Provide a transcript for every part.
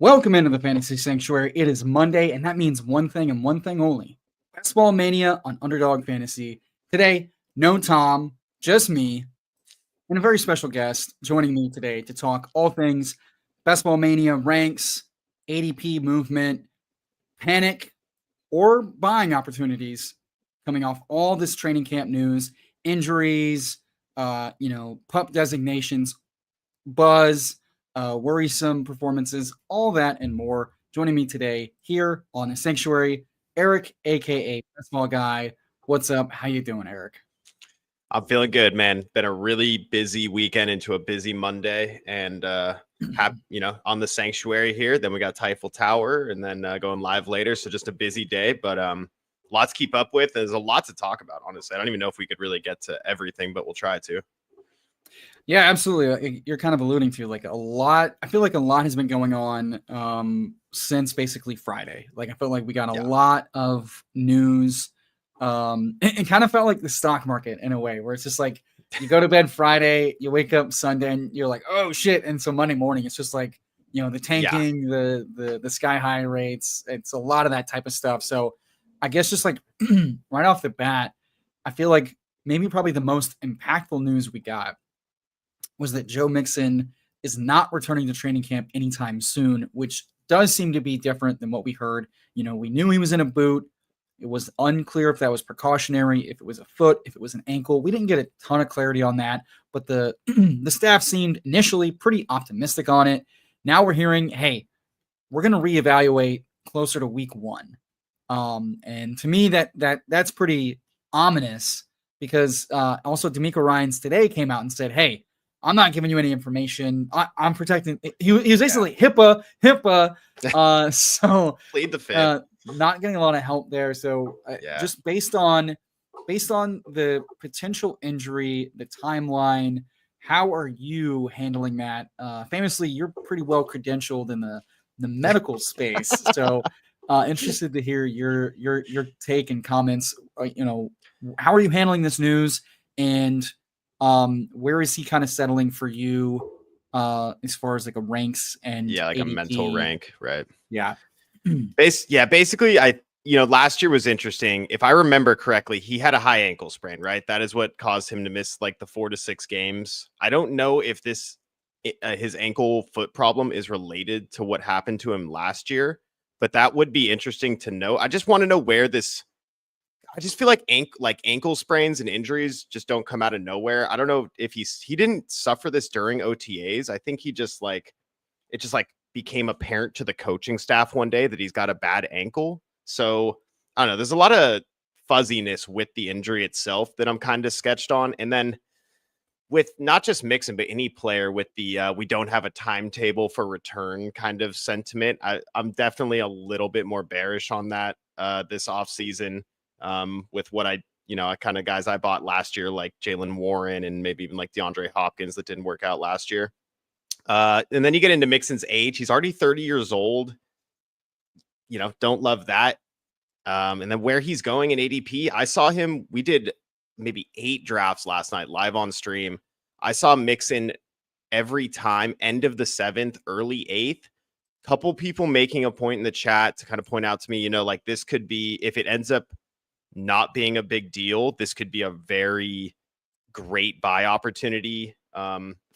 Welcome into the Fantasy Sanctuary. It is Monday, and that means one thing and one thing only. Best Ball Mania on Underdog Fantasy. Today, no Tom, just me, and a very special guest joining me today to talk all things Best Ball Mania ranks, ADP movement, panic, or buying opportunities coming off all this training camp news, injuries, pup designations, buzz, worrisome performances, all that and more. Joining me today here on the Sanctuary, Eric, aka Baseball Guy. What's up? How you doing, Eric? I'm feeling good, man. Been a really busy weekend into a busy Monday, and on the Sanctuary here. Then we got Typhel Tower, and then going live later. So just a busy day, but lots to keep up with. There's a lot to talk about. Honestly, I don't even know if we could really get to everything, but we'll try to. Yeah, absolutely. You're kind of alluding to like a lot. I feel like a lot has been going on since basically Friday. Like I felt like we got a lot of news. It kind of felt like the stock market in a way where it's just like you go to bed Friday, you wake up Sunday, and you're like, oh shit. And so Monday morning, it's just like, the tanking, the sky high rates. It's a lot of that type of stuff. So I guess just like right off the bat, I feel like maybe probably the most impactful news we got was that Joe Mixon is not returning to training camp anytime soon, which does seem to be different than what we heard. We knew he was in a boot. It was unclear if that was precautionary, if it was a foot, if it was an ankle. We didn't get a ton of clarity on that, but the the staff seemed initially pretty optimistic on it. Now we're hearing, hey, we're going to reevaluate closer to week one. And to me, that's pretty ominous because also D'Amico Ryans today came out and said, hey, I'm not giving you any information. I'm protecting. He was basically HIPAA. So plead the fifth. Not getting a lot of help there. So just based on the potential injury, the timeline, how are you handling that? Famously, you're pretty well credentialed in the medical space. So interested to hear your take and comments. How are you handling this news, and where is he kind of settling for you as far as like a ranks and like ADP? A mental rank, right? Yeah. Basically, last year was interesting. If I remember correctly, he had a high ankle sprain, right? That is what caused him to miss like the 4 to 6 games. I don't know if his ankle foot problem is related to what happened to him last year, but that would be interesting to know. I just want to know where I just feel like ankle sprains and injuries just don't come out of nowhere. I don't know if he didn't suffer this during OTAs. I think it just became apparent to the coaching staff one day that he's got a bad ankle. So I don't know. There's a lot of fuzziness with the injury itself that I'm kind of sketched on. And then with not just Mixon, but any player with the we don't have a timetable for return kind of sentiment, I'm definitely a little bit more bearish on that this offseason. With what kind of guys I bought last year, like Jalen Warren and maybe even like DeAndre Hopkins that didn't work out last year. And then you get into Mixon's age. He's already 30 years old. Don't love that. And then where he's going in ADP, I saw him. We did maybe 8 drafts last night live on stream. I saw Mixon every time, end of the 7th, early 8th. Couple people making a point in the chat to kind of point out to me, like this could be, if it ends up not being a big deal, this could be a very great buy opportunity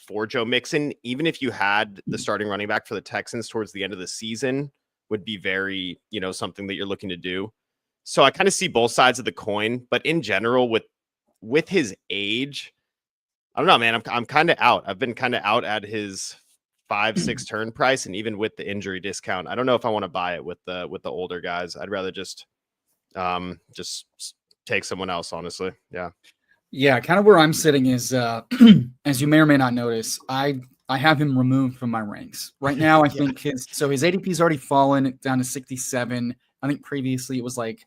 for Joe Mixon. Even if you had the starting running back for the Texans towards the end of the season, would be very, something that you're looking to do. So I kind of see both sides of the coin, but in general, with his age, I don't know, man. I'm kind of out. I've been kind of out at his 5-6 turn price, and even with the injury discount, I don't know if I want to buy it with the older guys. I'd rather just take someone else, honestly. Yeah, kind of where I'm sitting is as you may or may not notice, I have him removed from my ranks right now. I think his ADP's already fallen down to 67. I think previously it was like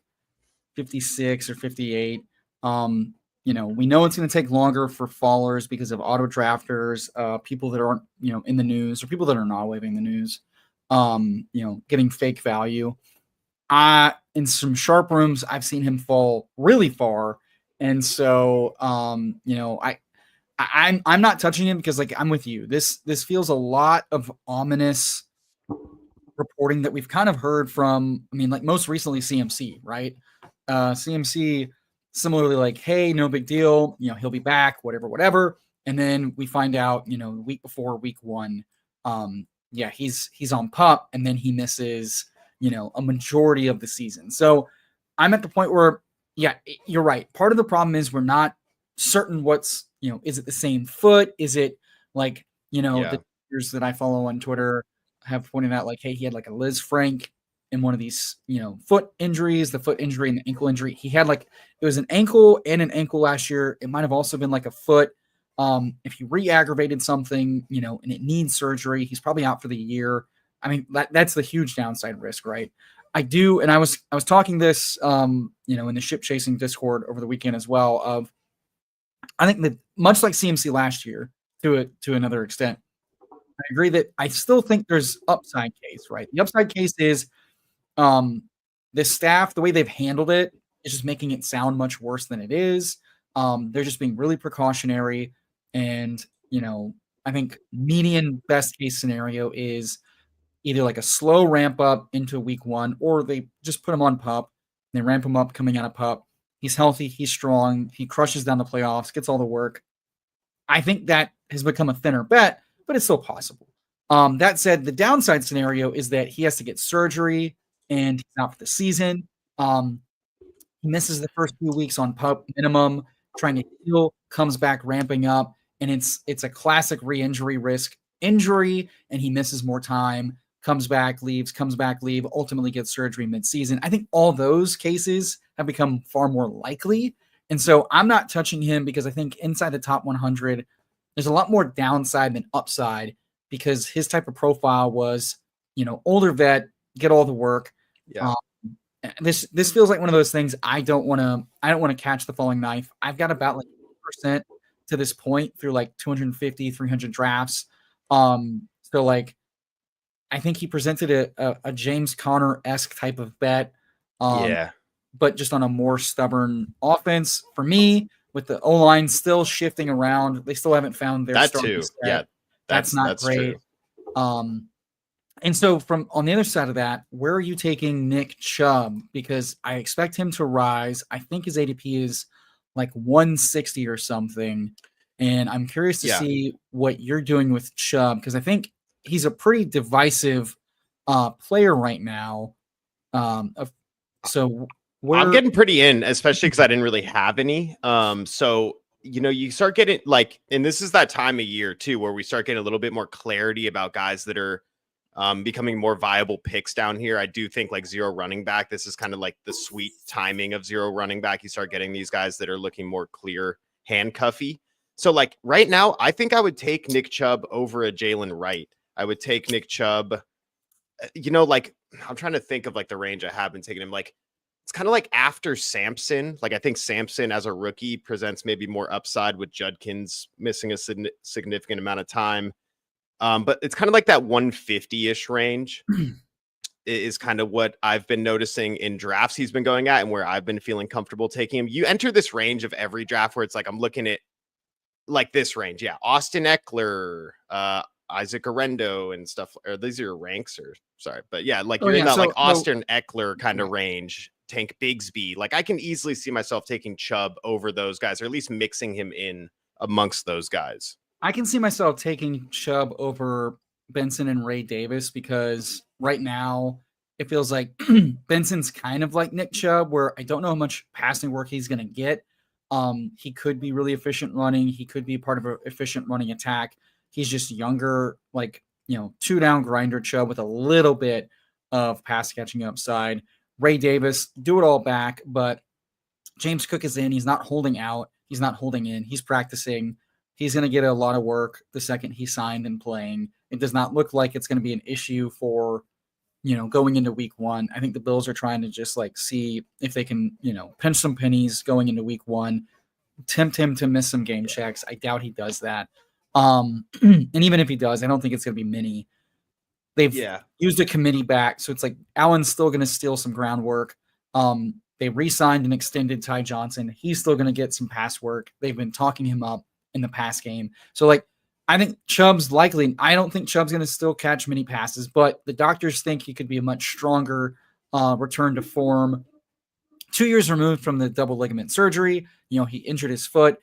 56 or 58. We know it's going to take longer for fallers because of auto drafters, people that aren't in the news, or people that are not waving the news, getting fake value. In some sharp rooms, I've seen him fall really far. And so, I'm not touching him because, like, I'm with you. This feels a lot of ominous reporting that we've kind of heard from, I mean, like most recently CMC, right? CMC similarly like, hey, no big deal, he'll be back, whatever. And then we find out, the week before week 1, he's on PUP, and then he misses, a majority of the season. So I'm at the point where, yeah, you're right. Part of the problem is we're not certain what's, is it the same foot? Is it like, the tweeters that I follow on Twitter have pointed out like, hey, he had like a Liz Frank in one of these, foot injuries, the foot injury and the ankle injury. He had like, it was an ankle and an ankle last year. It might have also been like a foot. If he re-aggravated something, and it needs surgery, he's probably out for the year. I mean, that's the huge downside risk, right? I do, and I was talking this, in the ship chasing Discord over the weekend as well. Of, I think that much like CMC last year, to another extent, I agree that I still think there's upside case, right? The upside case is, the staff, the way they've handled it, is just making it sound much worse than it is. They're just being really precautionary, and I think median best case scenario is either like a slow ramp up into week 1, or they just put him on PUP. They ramp him up coming out of PUP. He's healthy. He's strong. He crushes down the playoffs, gets all the work. I think that has become a thinner bet, but it's still possible. That said, the downside scenario is that he has to get surgery and he's out for the season. He misses the first few weeks on PUP minimum, trying to heal, comes back ramping up, and it's a classic re-injury risk injury, and he misses more time, comes back, leave, ultimately gets surgery mid-season. I think all those cases have become far more likely. And so I'm not touching him because I think inside the top 100, there's a lot more downside than upside, because his type of profile was, older vet, get all the work. Yeah. This feels like one of those things I don't want to catch the falling knife. I've got about like 8% to this point through like 250, 300 drafts. So like, I think he presented a James Conner-esque type of bet. But just on a more stubborn offense. For me, with the O-line still shifting around, they still haven't found their starting set. Yeah, that's not great. True. And so from on the other side of that, where are you taking Nick Chubb? Because I expect him to rise. I think his ADP is like 160 or something. And I'm curious to see what you're doing with Chubb, because I think he's a pretty divisive player right now. So I'm getting pretty in, especially because I didn't really have any. So you start getting like, and this is that time of year too, where we start getting a little bit more clarity about guys that are becoming more viable picks down here. I do think like zero running back, this is kind of like the sweet timing of zero running back. You start getting these guys that are looking more clear handcuffy. So like right now, I think I would take Nick Chubb over a Jalen Wright. I would take Nick Chubb, like I'm trying to think of like the range I have been taking him. Like, it's kind of like after Sampson. Like, I think Sampson as a rookie presents maybe more upside with Judkins missing a significant amount of time. But it's kind of like that 150-ish range is kind of what I've been noticing in drafts he's been going at, and where I've been feeling comfortable taking him. You enter this range of every draft where it's like, I'm looking at like this range. Yeah. Austin Eckler, Isaac Arendo and stuff. Or these are your ranks, or sorry, but yeah, like you're in that like Austin Eckler kind of range. Tank Bigsby. Like, I can easily see myself taking Chubb over those guys, or at least mixing him in amongst those guys. I can see myself taking Chubb over Benson and Ray Davis, because right now it feels like Benson's kind of like Nick Chubb, where I don't know how much passing work he's going to get. He could be really efficient running. He could be part of an efficient running attack. He's just younger, like, 2-down grinder Chubb with a little bit of pass catching upside. Ray Davis, do it all back, but James Cook is in. He's not holding out. He's not holding in. He's practicing. He's going to get a lot of work the second he's signed and playing. It does not look like it's going to be an issue for, going into week 1. I think the Bills are trying to just like see if they can, pinch some pennies going into week 1, tempt him to miss some game checks. I doubt he does that. And even if he does, I don't think it's going to be many. They've used a committee back, so it's like Allen's still going to steal some groundwork. They re-signed and extended Ty Johnson. He's still going to get some pass work. They've been talking him up in the pass game. So like, I think Chubb's likely. I don't think Chubb's going to still catch many passes, but the doctors think he could be a much stronger return to form. 2 years removed from the double ligament surgery, he injured his foot.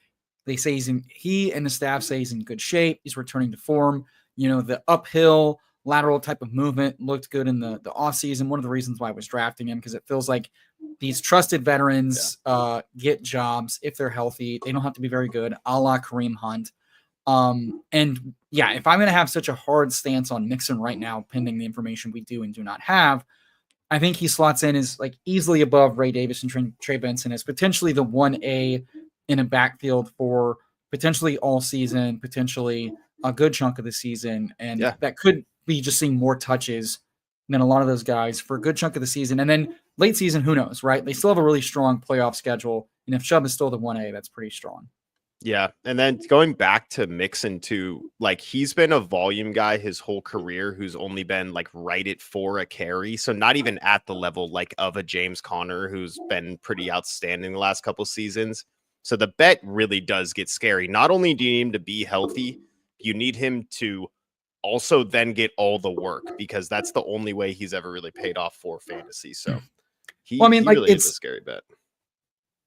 They say he and the staff say he's in good shape. He's returning to form. The uphill lateral type of movement looked good in the offseason. One of the reasons why I was drafting him, because it feels like these trusted veterans get jobs if they're healthy. They don't have to be very good, a la Kareem Hunt. And yeah, if I'm going to have such a hard stance on Mixon right now, pending the information we do and do not have, I think he slots in as like easily above Ray Davis and Trey Benson as potentially the 1A in a backfield for potentially all season, potentially a good chunk of the season. And that could be just seeing more touches than a lot of those guys for a good chunk of the season. And then late season, who knows, right? They still have a really strong playoff schedule. And if Chubb is still the 1A, that's pretty strong. Yeah. And then going back to Mixon too, like he's been a volume guy his whole career who's only been like right at 4 a carry. So not even at the level like of a James Conner who's been pretty outstanding the last couple seasons. So the bet really does get scary. Not only do you need him to be healthy, you need him to also then get all the work, because that's the only way he's ever really paid off for fantasy. So he really is a scary bet.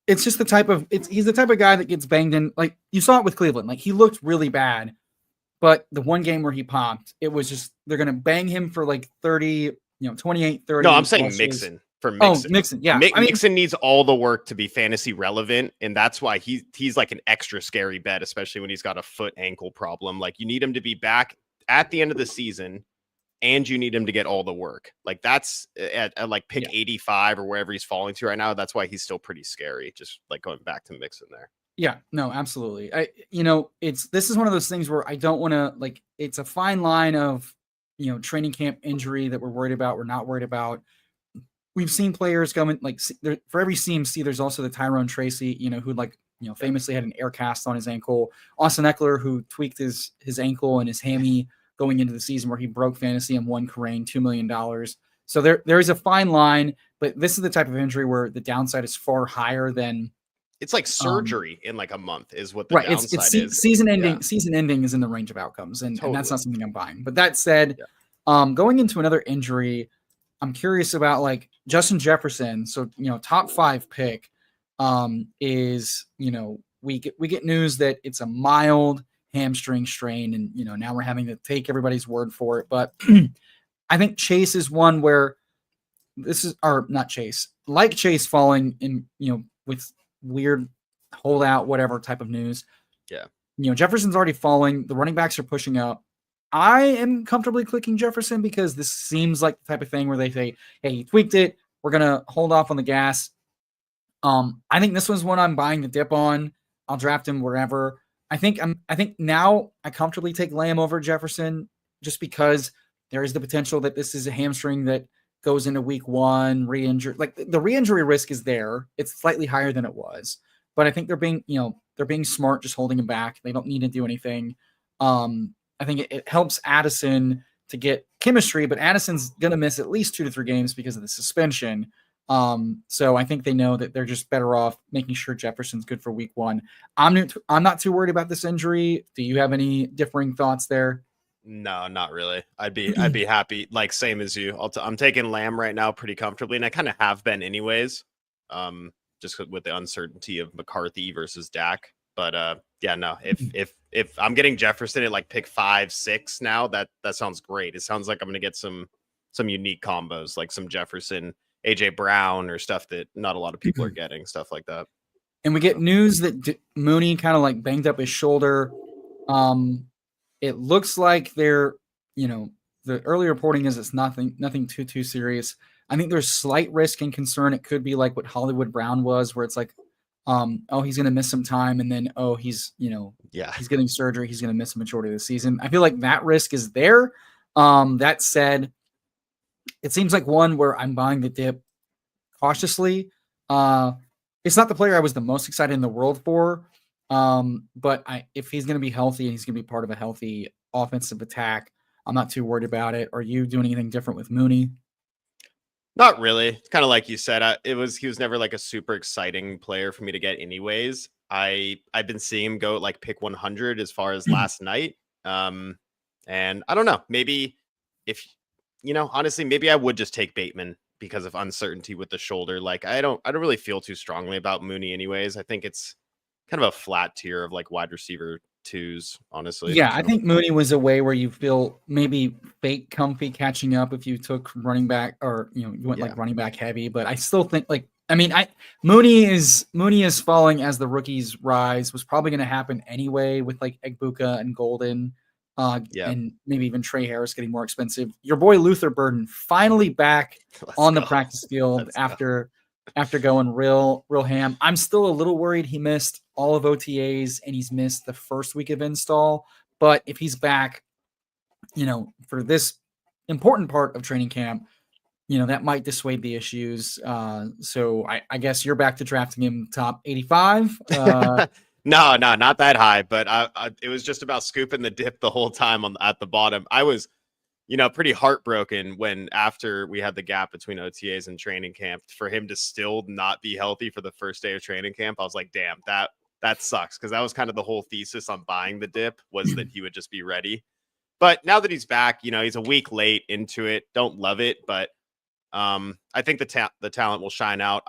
It's just he's the type of guy that gets banged in. Like you saw it with Cleveland. Like he looked really bad, but the one game where he popped, it was just, they're going to bang him for like 30, 28, 30. No, I'm saying Mixon. For Mixon. Oh, Mixon. Yeah. Mixon needs all the work to be fantasy relevant. And that's why he's like an extra scary bet, especially when he's got a foot ankle problem. Like you need him to be back at the end of the season, and you need him to get all the work. Like that's at like pick 85 or wherever he's falling to right now. That's why he's still pretty scary. Just like going back to Mixon there. Yeah, no, absolutely. This is one of those things where I don't want to, like, it's a fine line of, training camp injury that we're worried about. We're not worried about. We've seen players come in, like for every CMC, there's also the Tyrone Tracy, who famously had an air cast on his ankle. Austin Eckler, who tweaked his ankle and his hammy going into the season, where he broke fantasy and won Kerrane $2 million. So there is a fine line, but this is the type of injury where the downside is far higher than. It's like surgery in like a month is what the downside is. Season ending is in the range of outcomes, and that's not something I'm buying. But that said, going into another injury, I'm curious about like Justin Jefferson. So, top 5 pick is, we get news that it's a mild hamstring strain, and, now we're having to take everybody's word for it. But I think Chase is one where not Chase, like Chase falling in, with weird holdout, whatever type of news. Yeah. Jefferson's already falling. The running backs are pushing up. I am comfortably clicking Jefferson because this seems like the type of thing where they say, hey, he tweaked it. We're going to hold off on the gas. I think this one's one I'm buying the dip on. I'll draft him wherever. I think now I comfortably take Lamb over Jefferson, just because there is the potential that this is a hamstring that goes into week 1, re-injured. Like the re-injury risk is there. It's slightly higher than it was, but I think they're being smart, just holding him back. They don't need to do anything. I think it helps Addison to get chemistry, but Addison's going to miss at least 2 to 3 games because of the suspension. So I think they know that they're just better off making sure Jefferson's good for week 1. I'm not too worried about this injury. Do you have any differing thoughts there? No, not really. I'd be happy, like same as you. I'm taking Lamb right now pretty comfortably, and I kind of have been anyways. Just with the uncertainty of McCarthy versus Dak. But if I'm getting Jefferson at like pick 5, 6 now, that sounds great. It sounds like I'm gonna get some unique combos, like some Jefferson, AJ Brown, or stuff that not a lot of people are getting, stuff like that. And we get news that Mooney kind of like banged up his shoulder. It looks like the early reporting is it's nothing too serious. I think there's slight risk and concern. It could be like what Hollywood Brown was, where it's like, he's going to miss some time, and then, he's getting surgery. He's going to miss the majority of the season. I feel like that risk is there. That said, it seems like one where I'm buying the dip cautiously. It's not the player I was the most excited in the world for. But if he's going to be healthy and he's going to be part of a healthy offensive attack, I'm not too worried about it. Are you doing anything different with Mooney? Not really. Kind of like you said, he was never like a super exciting player for me to get anyways. I've been seeing him go like pick 100 as far as last night. And I don't know, maybe if, honestly, maybe I would just take Bateman because of uncertainty with the shoulder. Like, I don't really feel too strongly about Mooney anyways. I think it's kind of a flat tier of like wide receiver twos, honestly. Yeah, I So, think Mooney was a way where you feel maybe fake comfy catching up if you took running back, or you went like running back heavy. But I still think Mooney is falling as the rookies rise, was probably going to happen anyway with like Egbuka and Golden, and maybe even Trey Harris getting more expensive. Your boy Luther Burden finally back on the practice field after going real ham. I'm still a little worried he missed all of OTAs and he's missed the first week of install. But if he's back, for this important part of training camp, that might dissuade the issues. So I guess you're back to drafting him top 85. No, not that high, but it was just about scooping the dip the whole time at the bottom. I was, pretty heartbroken when after we had the gap between OTAs and training camp, for him to still not be healthy for the first day of training camp. I was like, damn, that sucks, because that was kind of the whole thesis on buying the dip, was that he would just be ready. But now that he's back, he's a week late into it. Don't love it, but I think the talent will shine out.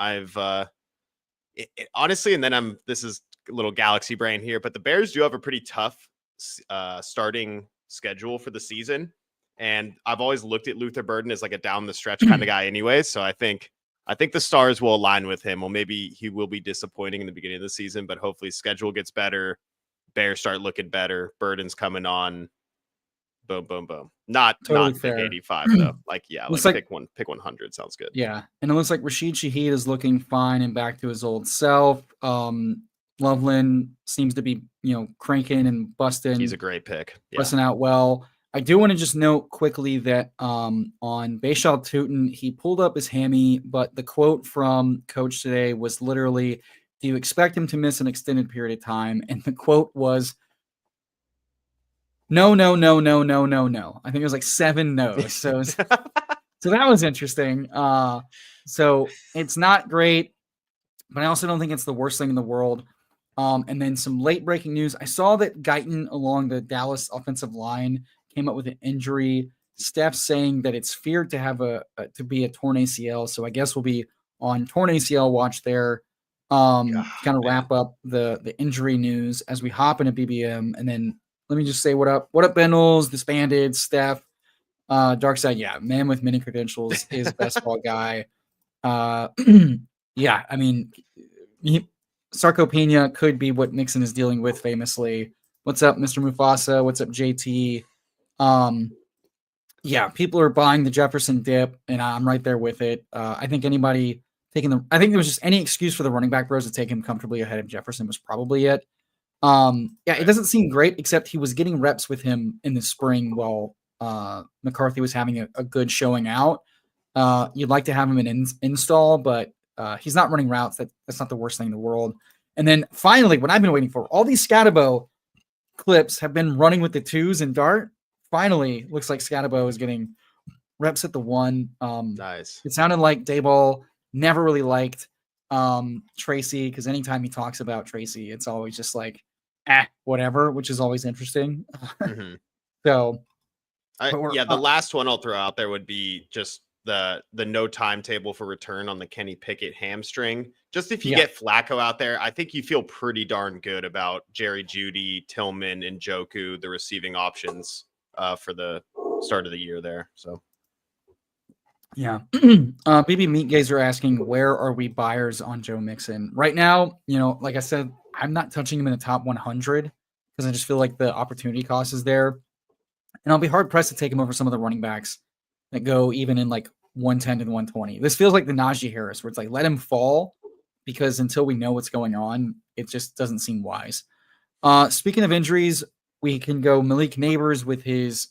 Honestly, and then this is a little galaxy brain here, but the Bears do have a pretty tough starting schedule for the season. And I've always looked at Luther Burden as like a down the stretch kind of guy anyway. So I think the stars will align with him. Well, maybe he will be disappointing in the beginning of the season, but hopefully schedule gets better. Bears start looking better. Burden's coming on. Boom, boom, boom. Not pick 85 though. Like, yeah, like pick 100 sounds good. Yeah. And it looks like Rashid Shaheed is looking fine and back to his old self. Loveland seems to be, cranking and busting. He's a great pick. Busting out well. I do want to just note quickly that on Bashal Tootin, he pulled up his hammy, but the quote from coach today was literally, "Do you expect him to miss an extended period of time?" And the quote was, no. I think it was like 7 no's. So that was interesting. So it's not great, but I also don't think it's the worst thing in the world. And then some late breaking news. I saw that Guyton along the Dallas offensive line came up with an injury. Steph's saying that it's feared to have to be a torn ACL. So I guess we'll be on torn ACL watch there. Kind of wrap up the injury news as we hop into BBM. And then let me just say what up Bendals, disbanded, Steph, Dark Side. Yeah, man with many credentials is best ball guy. Yeah, I mean, sarcopenia could be what Nixon is dealing with famously. What's up, Mr. Mufasa? What's up, JT? Yeah, people are buying the Jefferson dip, and I'm right there with it. I think anybody I think there was just any excuse for the running back bros to take him comfortably ahead of Jefferson was probably it. It doesn't seem great, except he was getting reps with him in the spring while McCarthy was having a good showing out. You'd like to have him in install, but he's not running routes. That's not the worst thing in the world. And then finally, what I've been waiting for, all these Scatabo clips have been running with the 2s and Dart. Finally, looks like Scatabo is getting reps at the 1. Nice. It sounded like Dayball never really liked Tracy, because anytime he talks about Tracy, it's always just like, whatever, which is always interesting. Mm-hmm. So, the last one I'll throw out there would be just the no timetable for return on the Kenny Pickett hamstring. Just if you get Flacco out there, I think you feel pretty darn good about Jerry Jeudy, Tillman, and Njoku, the receiving options for the start of the year there. So, yeah. BB Meat Gazer asking, where are we buyers on Joe Mixon right now? Like I said, I'm not touching him in the top 100 because I just feel like the opportunity cost is there, and I'll be hard pressed to take him over some of the running backs that go even in like 110 to 120. This feels like the Najee Harris, where it's like, let him fall, because until we know what's going on, it just doesn't seem wise. Speaking of injuries, we can go Malik Neighbors with his,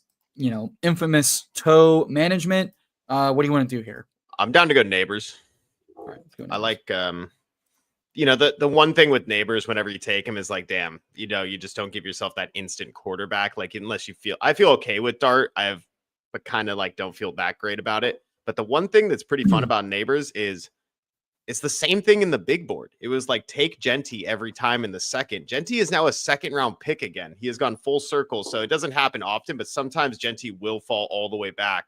infamous toe management. What do you want to do here? I'm down to go Neighbors. All right, let's go Neighbors. I like, the one thing with Neighbors, whenever you take him, is like, damn, you just don't give yourself that instant quarterback. Like, unless I feel okay with Dart. But kind of like don't feel that great about it. But the one thing that's pretty fun about Neighbors is It's the same thing in the big board. It was like take Genty every time in the second. Genty is now a second round pick again. He has gone full circle. So it doesn't happen often, but sometimes Genty will fall all the way back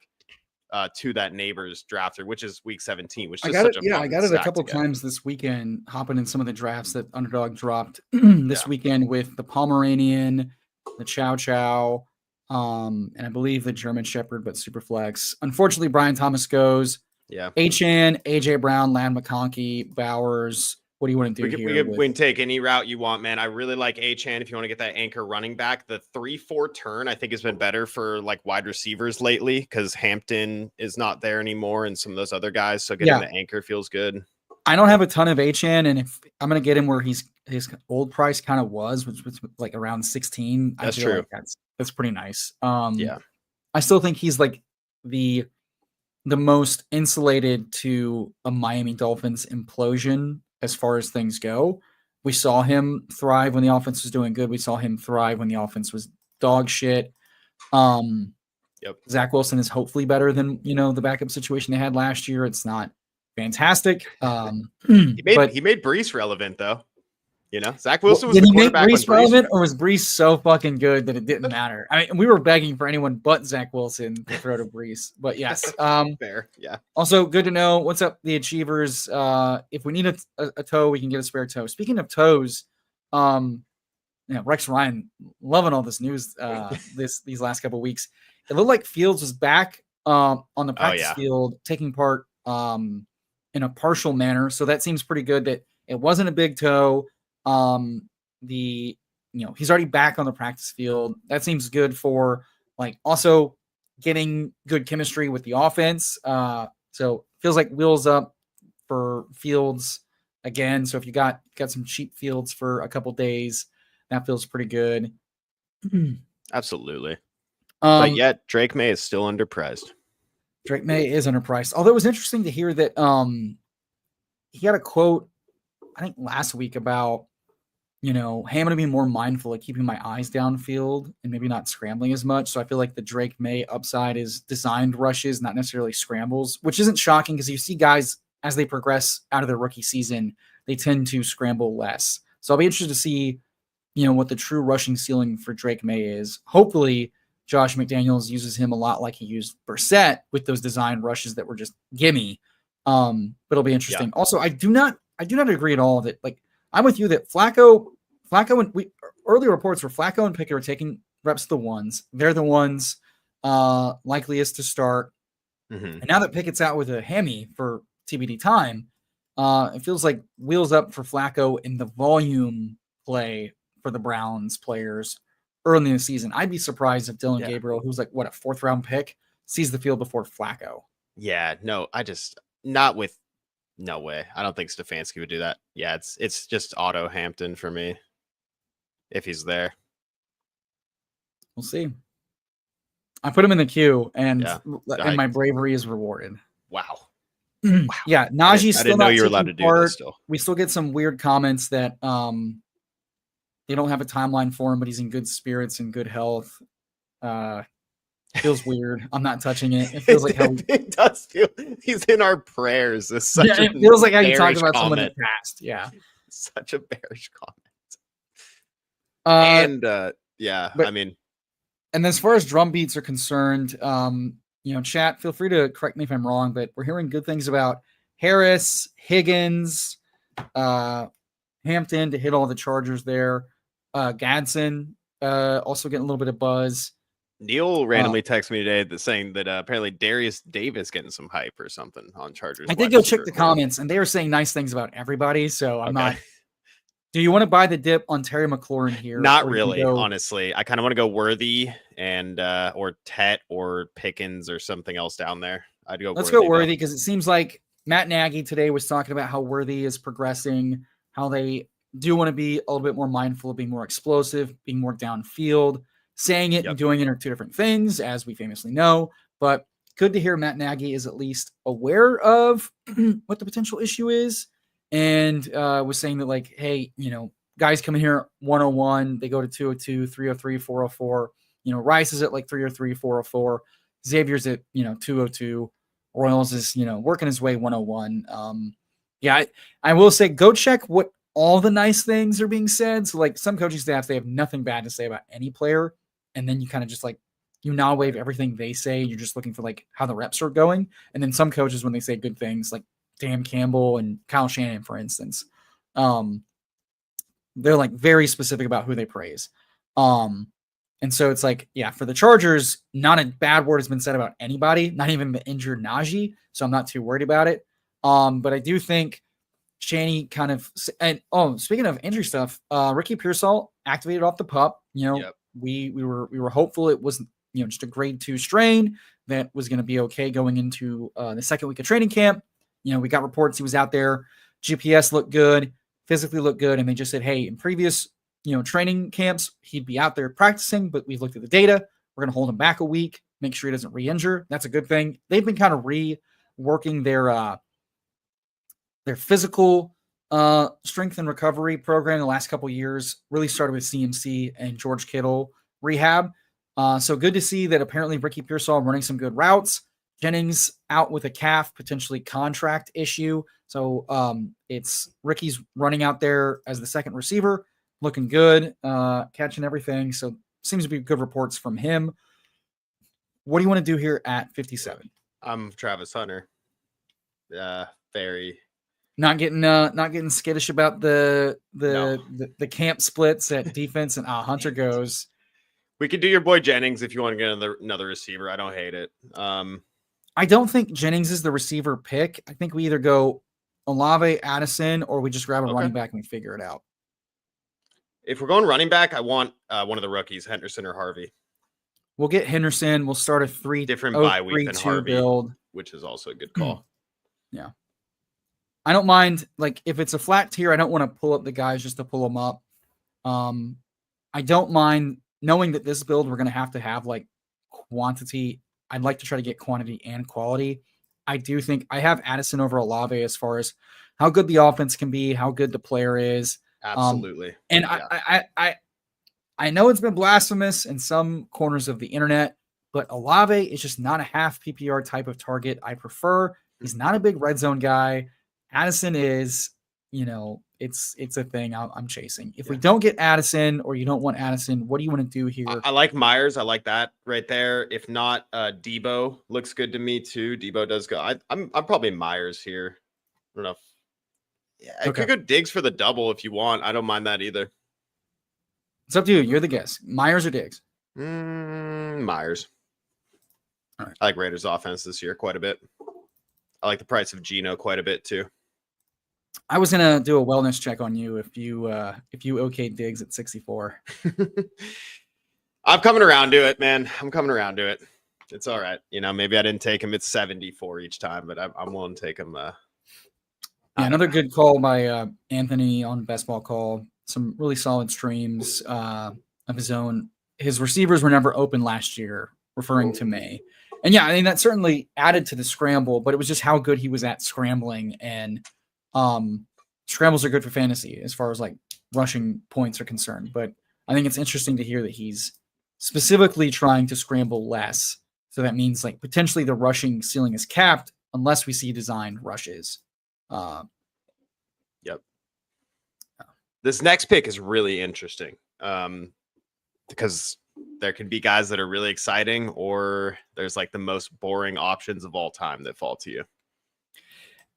to that neighbor's drafter, which is week 17, which is such a fun I got it a couple times this weekend, hopping in some of the drafts that Underdog dropped this weekend with the Pomeranian, the Chow Chow, and I believe the German Shepherd, but super flex. Unfortunately, Brian Thomas goes. Yeah. Achan, AJ Brown, Land McConkey, Bowers. What do you want to do here? We can take any route you want, man. I really like Achan if you want to get that anchor running back. The 3-4 turn, I think, has been better for like wide receivers lately because Hampton is not there anymore and some of those other guys. So getting the anchor feels good. I don't have a ton of Achan, and if I'm going to get him where his old price kind of was, which was like around 16, that's I feel true. Like that's pretty nice. I still think he's like the most insulated to a Miami Dolphins implosion as far as things go. We saw him thrive when the offense was doing good. We saw him thrive when the offense was dog shit. Zach Wilson is hopefully better than, the backup situation they had last year. It's not fantastic. He made Brees relevant though. Zach Wilson was the quarterback. Did he make Brees relevant, or was Brees so fucking good that it didn't matter? I mean, we were begging for anyone but Zach Wilson to throw to Brees. But yes, fair, yeah. Also, good to know. What's up, the Achievers? If we need a toe, we can get a spare toe. Speaking of toes, Rex Ryan loving all this news these last couple of weeks. It looked like Fields was back on the practice field, taking part in a partial manner. So that seems pretty good. That it wasn't a big toe. He's already back on the practice field. That seems good for also getting good chemistry with the offense. So feels like wheels up for Fields again. So if you got some cheap Fields for a couple days, that feels pretty good. Absolutely. But yet Drake May is still underpriced. Drake May is underpriced. Although it was interesting to hear that he had a quote, I think last week, about hey, I'm going to be more mindful of keeping my eyes downfield and maybe not scrambling as much. So I feel like the Drake May upside is designed rushes, not necessarily scrambles, which isn't shocking because you see guys as they progress out of their rookie season, they tend to scramble less. So I'll be interested to see, what the true rushing ceiling for Drake May is. Hopefully Josh McDaniels uses him a lot like he used Brissett with those design rushes that were just gimme. But it'll be interesting. Yeah. Also, I do not agree at all that I'm with you that Flacco and earlier reports were Flacco and Pickett are taking reps to the ones. They're the ones likeliest to start. Mm-hmm. And now that Pickett's out with a hammy for TBD time, it feels like wheels up for Flacco in the volume play for the Browns players early in the season. I'd be surprised if Dylan Gabriel, who's a 4th round pick, sees the field before Flacco. Yeah, no, no way. I don't think Stefanski would do that. Yeah, it's just Otto Hampton for me if he's there. We'll see. I put him in the queue, and my bravery is rewarded. Wow. Yeah, Najee's still not you were allowed to do this still. We still get some weird comments that they don't have a timeline for him, but he's in good spirits and good health. Feels weird. I'm not touching it. It feels like how it does feel. He's in our prayers. It feels like how you talked about someone in the past. Yeah, such a bearish comment. And as far as drum beats are concerned, chat, feel free to correct me if I'm wrong, but we're hearing good things about Harris, Higgins, Hampton to hit all the Chargers there. Gadsden also getting a little bit of buzz. Neil randomly texted me today saying that apparently Darius Davis getting some hype or something on Chargers. I did go check the comments, and they were saying nice things about everybody. So I'm not. Do you want to buy the dip on Terry McLaurin here? Not really, honestly. I kind of want to go Worthy and or Tet or Pickens or something else down there. Let's go Worthy because it seems like Matt Nagy today was talking about how Worthy is progressing, how they do want to be a little bit more mindful of being more explosive, being more downfield. Saying it and doing it are two different things, as we famously know. But good to hear Matt Nagy is at least aware of what the potential issue is, and was saying that hey, guys come in here 101, they go to 202, 303, 404. Rice is at 303, 404. Xavier's at 202. Royals is working his way 101. Yeah, I will say go check what all the nice things are being said. So like some coaching staffs, they have nothing bad to say about any player. And then you kind of just like, you now wave everything they say. You're just looking for like how the reps are going. And then some coaches, when they say good things, like Dan Campbell and Kyle Shanahan, for instance, they're like very specific about who they praise. And so it's like, yeah, for the Chargers, not a bad word has been said about anybody, not even the injured Najee. So I'm not too worried about it. But I do think Shanny kind of, and speaking of injury stuff, Ricky Pearsall activated off the pup. You know, Yep. we were hopeful it was, you know, just a grade 2 strain that was going to be okay going into the second week of training camp. You know, we got reports he was out there. GPS looked good, physically looked good, and they just said, hey, in previous, you know, training camps, he'd be out there practicing, but we've looked at the data. We're going to hold him back a week, make sure he doesn't re-injure. That's a good thing. They've been kind of reworking their physical strength and recovery program the last couple of years. Really started with CMC and George Kittle rehab. So good to see that apparently Ricky Pearsall running some good routes. Jennings out with a calf, potentially contract issue. So it's Ricky's running out there as the second receiver, looking good, catching everything. So seems to be good reports from him. What do you want to do here at 57? I'm Travis Hunter. Very not getting skittish about the camp splits at defense, and Hunter goes. We could do your boy Jennings if you want to get another receiver. I don't hate it. I don't think Jennings is the receiver pick. I think we either go Olave, Addison, or we just grab a running back and we figure it out. If we're going running back, I want one of the rookies, Henderson or Harvey. We'll get Henderson. We'll start a different bye week than Harvey build, which is also a good call. Yeah. I don't mind, like, if it's a flat tier, I don't want to pull up the guys just to pull them up. I don't mind knowing that this build, we're going to have like quantity. I'd like to try to get quantity and quality. I do think I have Addison over Olave as far as how good the offense can be, how good the player is. Absolutely. And yeah. I know it's been blasphemous in some corners of the internet, but Olave is just not a half PPR type of target I prefer. He's not a big red zone guy. Addison is, you know, it's a thing I'm chasing. If we don't get Addison or you don't want Addison, what do you want to do here? I like Myers. I like that right there. If not, Debo looks good to me too. Debo does go. I'm probably Myers here. I don't know. I could go Diggs for the double if you want. I don't mind that either. It's up to you. You're the guest. Myers or Diggs? Myers. All right. I like Raiders offense this year quite a bit. I like the price of Geno quite a bit too. I was gonna do a wellness check on you if you okayed Diggs at 64. I'm coming around to it, man. I'm coming around to it. It's all right. You know, maybe I didn't take him at 74 each time, but I'm willing to take him. Another good call by Anthony on Best Ball Call. Some really solid streams of his own. His receivers were never open last year, referring to May. And yeah, I mean, that certainly added to the scramble, but it was just how good he was at scrambling. And scrambles are good for fantasy as far as like rushing points are concerned. But I think it's interesting to hear that he's specifically trying to scramble less. So that means like potentially the rushing ceiling is capped unless we see designed rushes. Yep. This next pick is really interesting because there can be guys that are really exciting, or there's like the most boring options of all time that fall to you.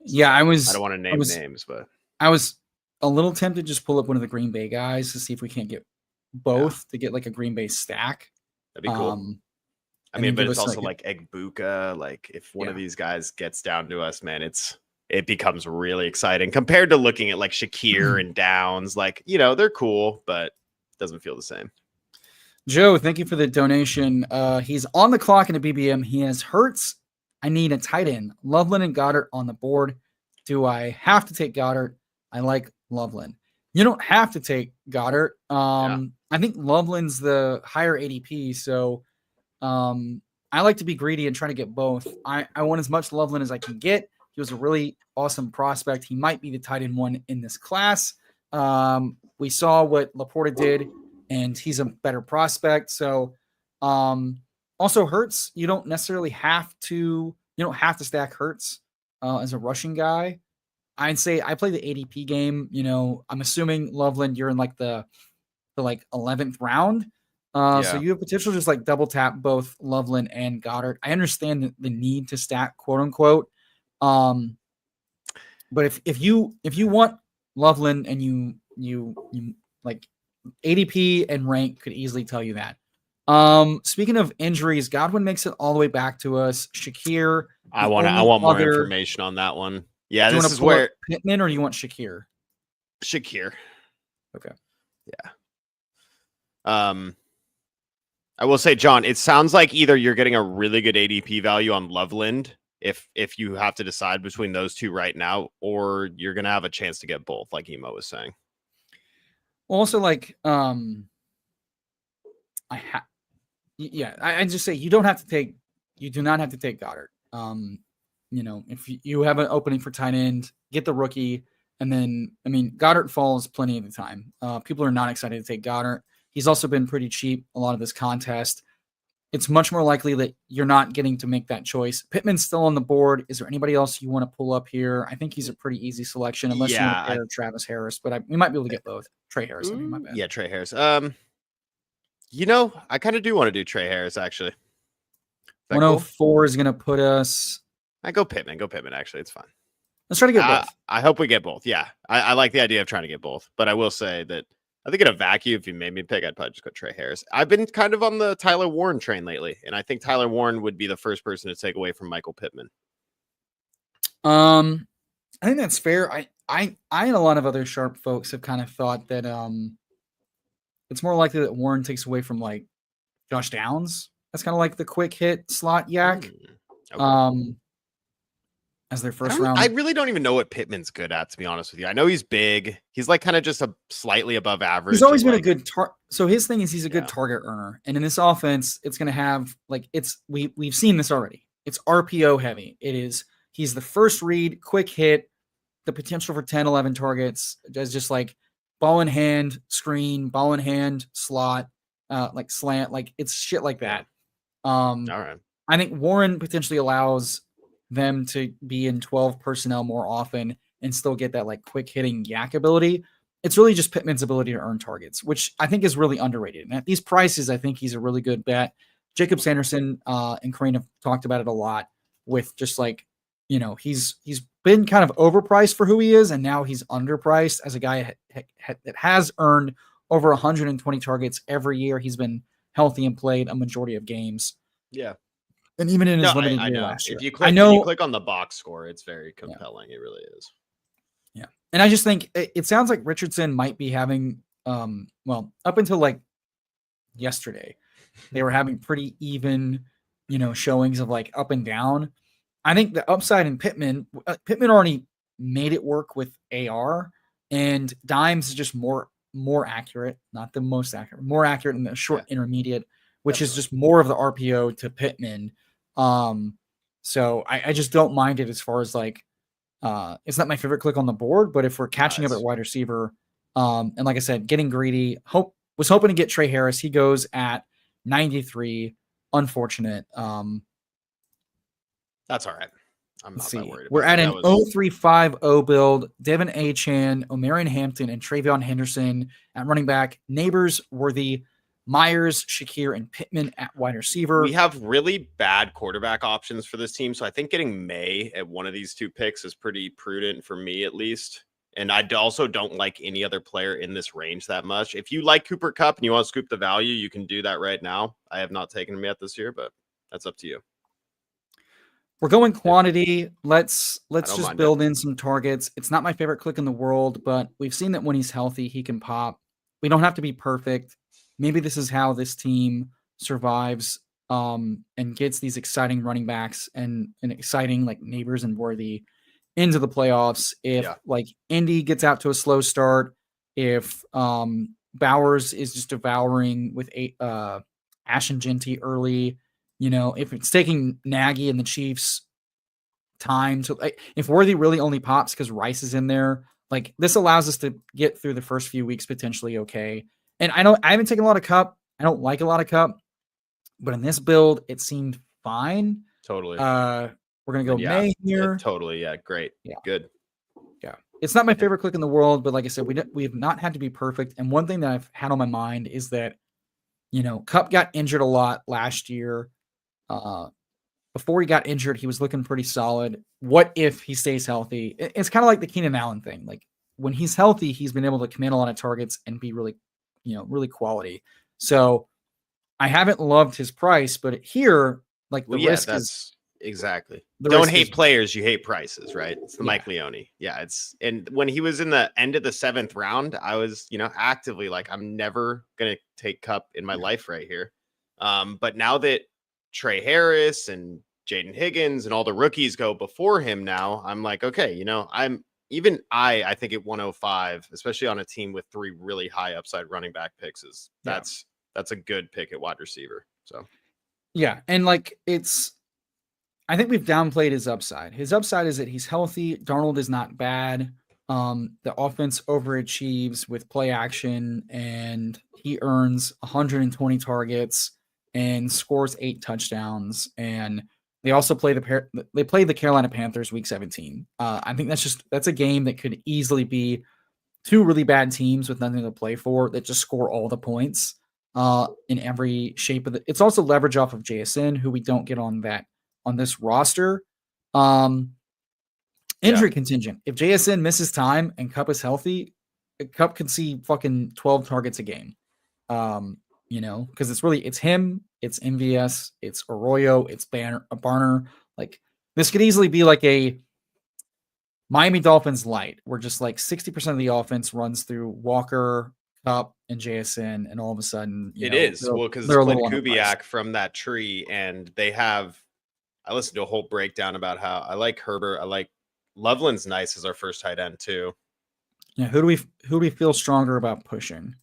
Yeah, I don't want to name names, but I was a little tempted to just pull up one of the Green Bay guys to see if we can't get both to get like a Green Bay stack. That'd be cool. I mean, but it's also like Egbuka. Like if one of these guys gets down to us, man, it becomes really exciting compared to looking at like Shakir and Downs. Like, you know, they're cool, but it doesn't feel the same. Joe, thank you for the donation. He's on the clock in a BBM. He has Hurts. I need a tight end. Loveland and Goddard on the board. Do I have to take Goddard? I like Loveland. You don't have to take Goddard. I think Loveland's the higher ADP, so I like to be greedy and try to get both. I want as much Loveland as I can get. He was a really awesome prospect. He might be the tight end one in this class. We saw what Laporta did, and he's a better prospect. So also Hurts, you don't have to stack Hurts as a rushing guy. I'd say I play the ADP game. I'm assuming Loveland, you're in like the 11th round. So you have potential to just like double tap both Loveland and Goddard. I understand the need to stack, quote unquote. But if you want Loveland and you like ADP and rank could easily tell you that. Speaking of injuries, Godwin makes it all the way back to us. Shakir, I want more information on that one. Yeah, this is where Pittman, or do you want Shakir? Shakir. Okay. Yeah. I will say, John, it sounds like either you're getting a really good ADP value on Loveland if you have to decide between those two right now, or you're gonna have a chance to get both, like Emo was saying. Also, like, I just say you do not have to take Goddard. If you have an opening for tight end, get the rookie, and then Goddard falls plenty of the time. People are not excited to take Goddard. He's also been pretty cheap a lot of this contest. It's much more likely that you're not getting to make that choice. Pittman's still on the board. Is there anybody else you want to pull up here? I think he's a pretty easy selection, unless you want to pair Travis Harris, but we might be able to get both. Trey Harris, my bad. Yeah, Trey Harris. I kind of do want to do Trey Harris, actually. 104 cool? Is going to put us... I go Pittman, actually. It's fine. Let's try to get both. I hope we get both, yeah. I like the idea of trying to get both, but I will say that I think in a vacuum, if you made me pick, I'd probably just go Trey Harris. I've been kind of on the Tyler Warren train lately, and I think Tyler Warren would be the first person to take away from Michael Pittman. I think that's fair. I and a lot of other sharp folks have kind of thought that it's more likely that Warren takes away from like Josh Downs. That's kind of like the quick hit slot yak. Okay. As their first round. I really don't even know what Pittman's good at, to be honest with you. I know he's big. He's like kind of just a slightly above average. He's always been a good so his thing is he's a good target earner. And in this offense, it's going to have like we've seen this already. It's RPO heavy. He's the first read, quick hit, the potential for 10, 11 targets. Does just like ball in hand, screen, ball in hand, slot, like slant, like it's shit like that. All right. I think Warren potentially allows them to be in 12 personnel more often and still get that like quick hitting yak ability. It's really just Pittman's ability to earn targets, which I think is really underrated. And at these prices, I think he's a really good bet. Jacob Sanderson and Crane have talked about it a lot with just like, he's been kind of overpriced for who he is. And now he's underpriced as a guy that has earned over 120 targets every year. He's been healthy and played a majority of games. Yeah. And even in his limited year last year. If you click on the box score, it's very compelling. Yeah. It really is. Yeah. And I just think it sounds like Richardson might be having, up until like yesterday, they were having pretty even, showings of like up and down. I think the upside in Pittman already made it work with AR, and Dimes is just more accurate, not the most accurate, more accurate in the short intermediate, which is just more of the RPO to Pittman. So I just don't mind it as far as like, it's not my favorite click on the board, but if we're catching up at wide receiver, and like I said, getting greedy, was hoping to get Trey Harris. He goes at 93. Unfortunate. That's all right. I'm not that worried about We're at an 0350 build. Devin Achane, Omarion Hampton, and Travion Henderson at running back. Neighbors, Worthy, Myers, Shakir, and Pittman at wide receiver. We have really bad quarterback options for this team, so I think getting May at one of these two picks is pretty prudent for me, at least. And I also don't like any other player in this range that much. If you like Cooper Kupp and you want to scoop the value, you can do that right now. I have not taken him yet this year, but that's up to you. We're going quantity. Let's just build in some targets. It's not my favorite click in the world, but we've seen that when he's healthy, he can pop. We don't have to be perfect. Maybe this is how this team survives and gets these exciting running backs and exciting like Neighbors and Worthy into the playoffs. If like Indy gets out to a slow start, if Bowers is just devouring with Ash and Genty early, if it's taking Nagy and the Chiefs time to like, if Worthy really only pops because Rice is in there, like this allows us to get through the first few weeks potentially okay. And I haven't taken a lot of Kupp. I don't like a lot of Kupp, but in this build, it seemed fine. Totally. We're gonna go May here. Totally. Yeah. Great. Yeah. Good. Yeah. it's not my favorite click in the world, but like I said, we have not had to be perfect. And one thing that I've had on my mind is that, Cup got injured a lot last year. Before he got injured, he was looking pretty solid. What if he stays healthy? It's kind of like the Keenan Allen thing. Like when he's healthy, he's been able to command a lot of targets and be really, really quality. So I haven't loved his price, but here, like the risk is exactly. Don't hate players, you hate prices, right? It's the Mike Leone. Yeah, and when he was in the end of the 7th round, I was, actively like, I'm never gonna take Cup in my life right here. But now that Trey Harris and Jaden Higgins and all the rookies go before him now, I'm like, okay, I think at 105, especially on a team with 3 really high upside running back picks, that's a good pick at wide receiver. So yeah, and like I think we've downplayed his upside. His upside is that he's healthy. Darnold is not bad. The offense overachieves with play action, and he earns 120 targets and scores 8 touchdowns. And they also play the Carolina Panthers week 17. I think that's a game that could easily be 2 really bad teams with nothing to play for that just score all the points in every shape of it's also leverage off of JSN, who we don't get on this roster. Injury contingent. If JSN misses time and Cup is healthy, Cup can see fucking 12 targets a game. Because it's him, it's MVS, it's Arroyo, it's Barner. Like this could easily be like a Miami Dolphins light, where just like 60% of the offense runs through Walker, Cup, and JSN, and all of a sudden it is because it's Clint Kubiak from that tree, and I listened to a whole breakdown about how I like Herbert, I like Loveland's nice as our first tight end too. Yeah, who do we feel stronger about pushing?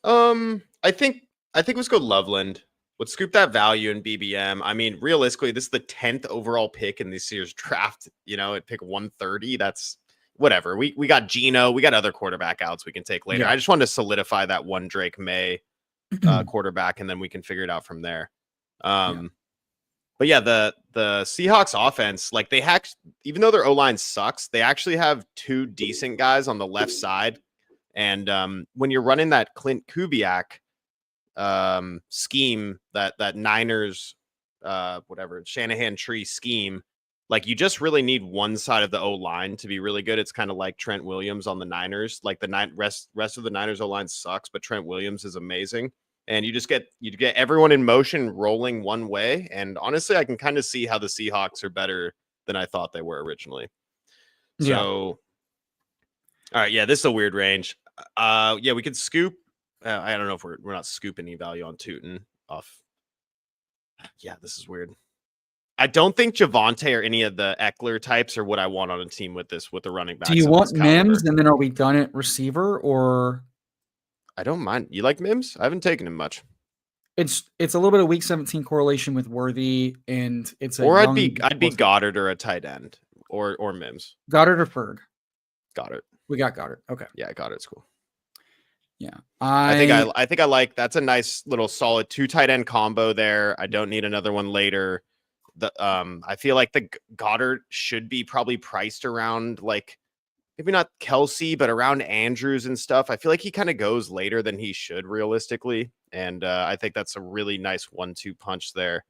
I think let's go Loveland. Let's scoop that value in BBM. I mean, realistically, this is the 10th overall pick in this year's draft. At pick 130. That's whatever. We got Geno. We got other quarterback outs we can take later. Yeah. I just wanted to solidify that one Drake May quarterback, and then we can figure it out from there. But yeah, the Seahawks offense, like even though their O-line sucks, they actually have 2 decent guys on the left side. And when you're running that Clint Kubiak scheme, that Niners, Shanahan tree scheme, like you just really need one side of the O-line to be really good. It's kind of like Trent Williams on the Niners. Like the rest of the Niners O-line sucks, but Trent Williams is amazing. And you get everyone in motion rolling one way. And honestly, I can kind of see how the Seahawks are better than I thought they were originally. So, all right. Yeah, this is a weird range. We could scoop. I don't know if we're not scooping any value on Tootin off. Yeah, this is weird. I don't think Javonte or any of the Eckler types are what I want on a team with the running backs. Do you want Mims, and then are we done at receiver, or? I don't mind. You like Mims? I haven't taken him much. It's a little bit of week 17 correlation with Worthy, and it's I'd be Goddard or a tight end or Mims. Goddard or Ferg? Goddard. We got Goddard. Okay. Yeah, Goddard's cool. Yeah. I think I like that's a nice little solid 2 tight end combo there. I don't need another one later. I feel like the Goddard should be probably priced around like maybe not Kelsey, but around Andrews and stuff. I feel like he kind of goes later than he should realistically. And I think that's a really nice 1-2 punch there.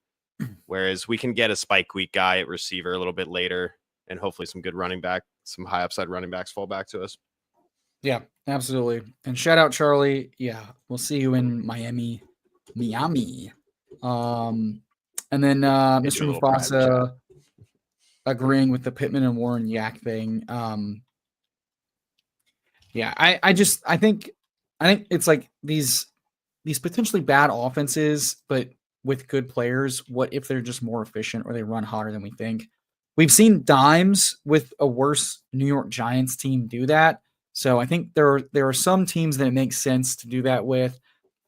Whereas we can get a spike week guy at receiver a little bit later, and hopefully some good some high upside running backs fall back to us. Yeah, absolutely. And shout out Charlie. Yeah, we'll see you in Miami. And then Mr. Mufasa agreeing with the Pittman and Warren Yak thing. I think it's like these potentially bad offenses, but with good players. What if they're just more efficient or they run hotter than we think? We've seen dimes with a worse New York Giants team do that. So I think there are some teams that it makes sense to do that with.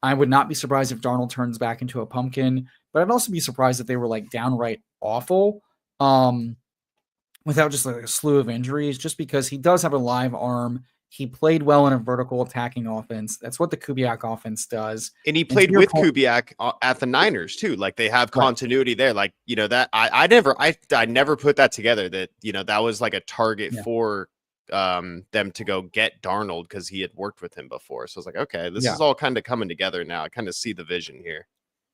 I would not be surprised if Darnold turns back into a pumpkin, but I'd also be surprised if they were like downright awful without just like a slew of injuries, just because he does have a live arm. He played well in a vertical attacking offense. That's what the Kubiak offense does. And he played with Kubiak at the Niners too. Like they have continuity there. Like, that I never put that together that, that was like a target for them to go get Darnold because he had worked with him before. So I was like, okay, this is all kind of coming together now. I kind of see the vision here.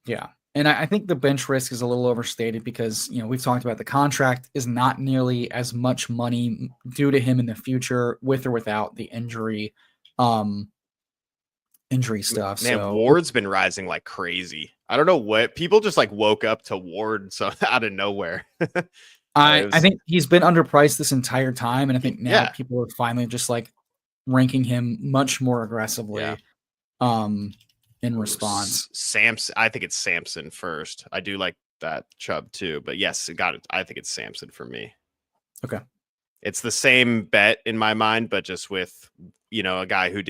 Yeah. And I think the bench risk is a little overstated because, we've talked about the contract is not nearly as much money due to him in the future with or without the injury stuff. Man, So Ward's been rising like crazy. I don't know what people just like woke up to Ward so out of nowhere. I think he's been underpriced this entire time. And I think now Yeah. people are finally just like ranking him much more aggressively in response. Samson, I think it's Samson first. I do like that Chubb too, but yes, got it. I think it's Samson for me. Okay. It's the same bet in my mind, but just with, a guy who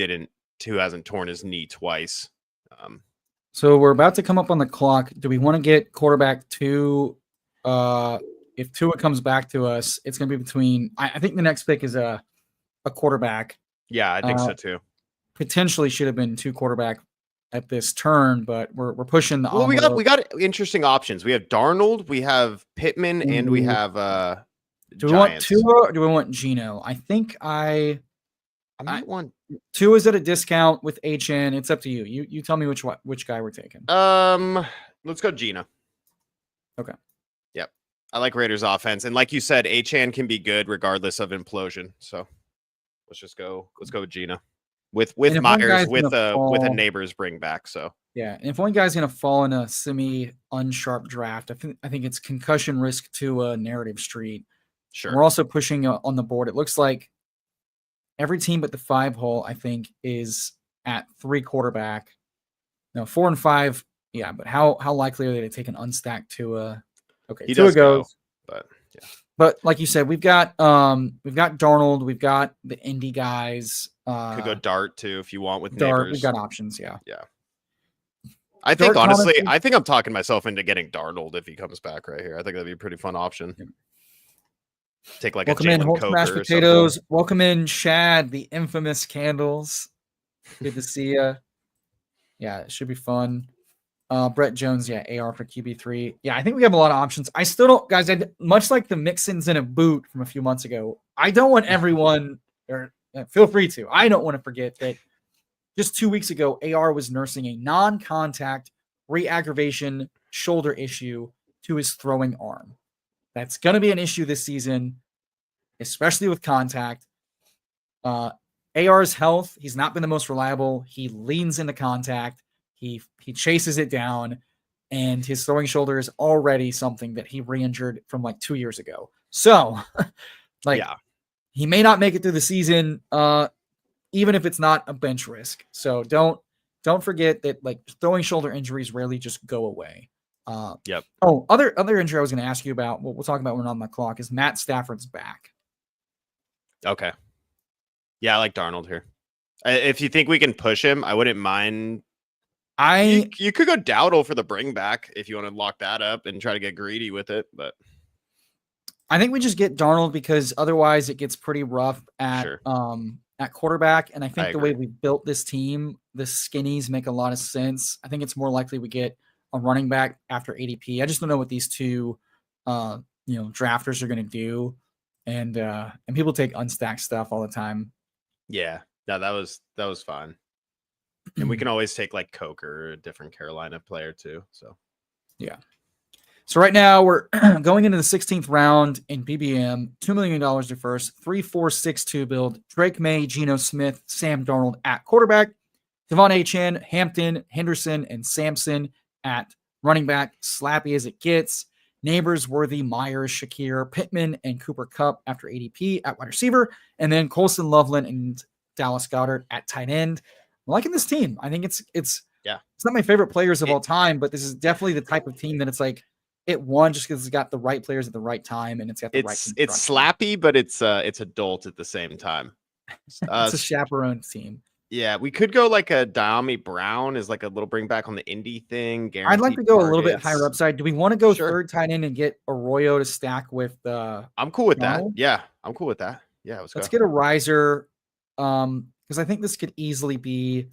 hasn't torn his knee twice. So we're about to come up on the clock. Do we want to get quarterback 2? If Tua comes back to us, it's going to be between. I think the next pick is a quarterback. Yeah, I think so too. Potentially should have been 2 quarterback at this turn, but we're pushing the. Well, we got interesting options. We have Darnold, we have Pittman, and we have Do we want Tua or do we want Geno? I think I might want Tua is at a discount with HN. It's up to you. You tell me which guy we're taking. Let's go Geno. Okay. Yep. I like Raiders offense. And like you said, HN can be good regardless of implosion. So let's go with Geno. With Myers, with a neighbor's bring back. So yeah. And if one guy's gonna fall in a semi-unsharp draft, I think it's concussion risk to a narrative street. Sure. And we're also pushing on the board. It looks like every team but the 5 hole, I think, is at 3 quarterback. No, 4 and 5. Yeah, but how likely are they to take an unstacked Tua? Okay, he does goes, but yeah. But like you said, we've got Darnold, we've got the Indy guys. Could go Dart too if you want with Dart. neighbors. We've got options, yeah. Yeah. I think honestly, I think I'm talking myself into getting Darnold if he comes back right here. I think that'd be a pretty fun option. Yeah. Take like welcome a in Jalen Hulk mashed potatoes. Welcome in Shad, the infamous Candles. Good to see you. Yeah, it should be fun. Brett Jones, yeah, AR for QB3. Yeah, I think we have a lot of options. I still don't, guys. Much like the Mixins in a boot from a few months ago. I don't want everyone, or feel free to. I don't want to forget that just 2 weeks ago, AR was nursing a non-contact re-aggravation shoulder issue to his throwing arm. That's going to be an issue this season, especially with contact. AR's health, he's not been the most reliable. He leans into contact. He chases it down, and his throwing shoulder is already something that he re-injured from like 2 years ago. So, he may not make it through the season, even if it's not a bench risk. So don't forget that like throwing shoulder injuries rarely just go away. Yep. Oh, other injury I was going to ask you about, we'll talk about when on the clock, is Matt Stafford's back. Okay. Yeah, I like Darnold here. If you think we can push him, I wouldn't mind. You could go Dowdle for the bring back if you want to lock that up and try to get greedy with it, but I think we just get Darnold because otherwise it gets pretty rough at quarterback. And I think the way we built this team, the skinnies make a lot of sense. I think it's more likely we get a running back after ADP. I just don't know what these two drafters are going to do. And people take unstacked stuff all the time. Yeah. No, that was fun. And we can always take like Coker, a different Carolina player too. So yeah. So right now we're going into the 16th round in BBM, $2 million to first, 3-4-6-2 build. Drake May, Geno Smith, Sam Darnold at quarterback, Devon Achane, Hampton, Henderson, and Sampson at running back. Slappy as it gets. Neighbors, Worthy, Myers, Shakir, Pittman, and Cooper Kupp after ADP at wide receiver. And then Colson Loveland and Dallas Goedert at tight end. I'm liking this team. I think it's not my favorite players of all time, but this is definitely the type of team that it's like it won just because it's got the right players at the right time and it's got the right team. It's slappy, but it's adult at the same time. It's a chaperone team. Yeah, we could go like a Diami Brown as like a little bring back on the indie thing. I'd like to go a little bit higher upside. Do we want to go third tight end and get Arroyo to stack with I'm cool with that. Yeah, I'm cool with that. Yeah, let's get a riser. Because I think this could easily be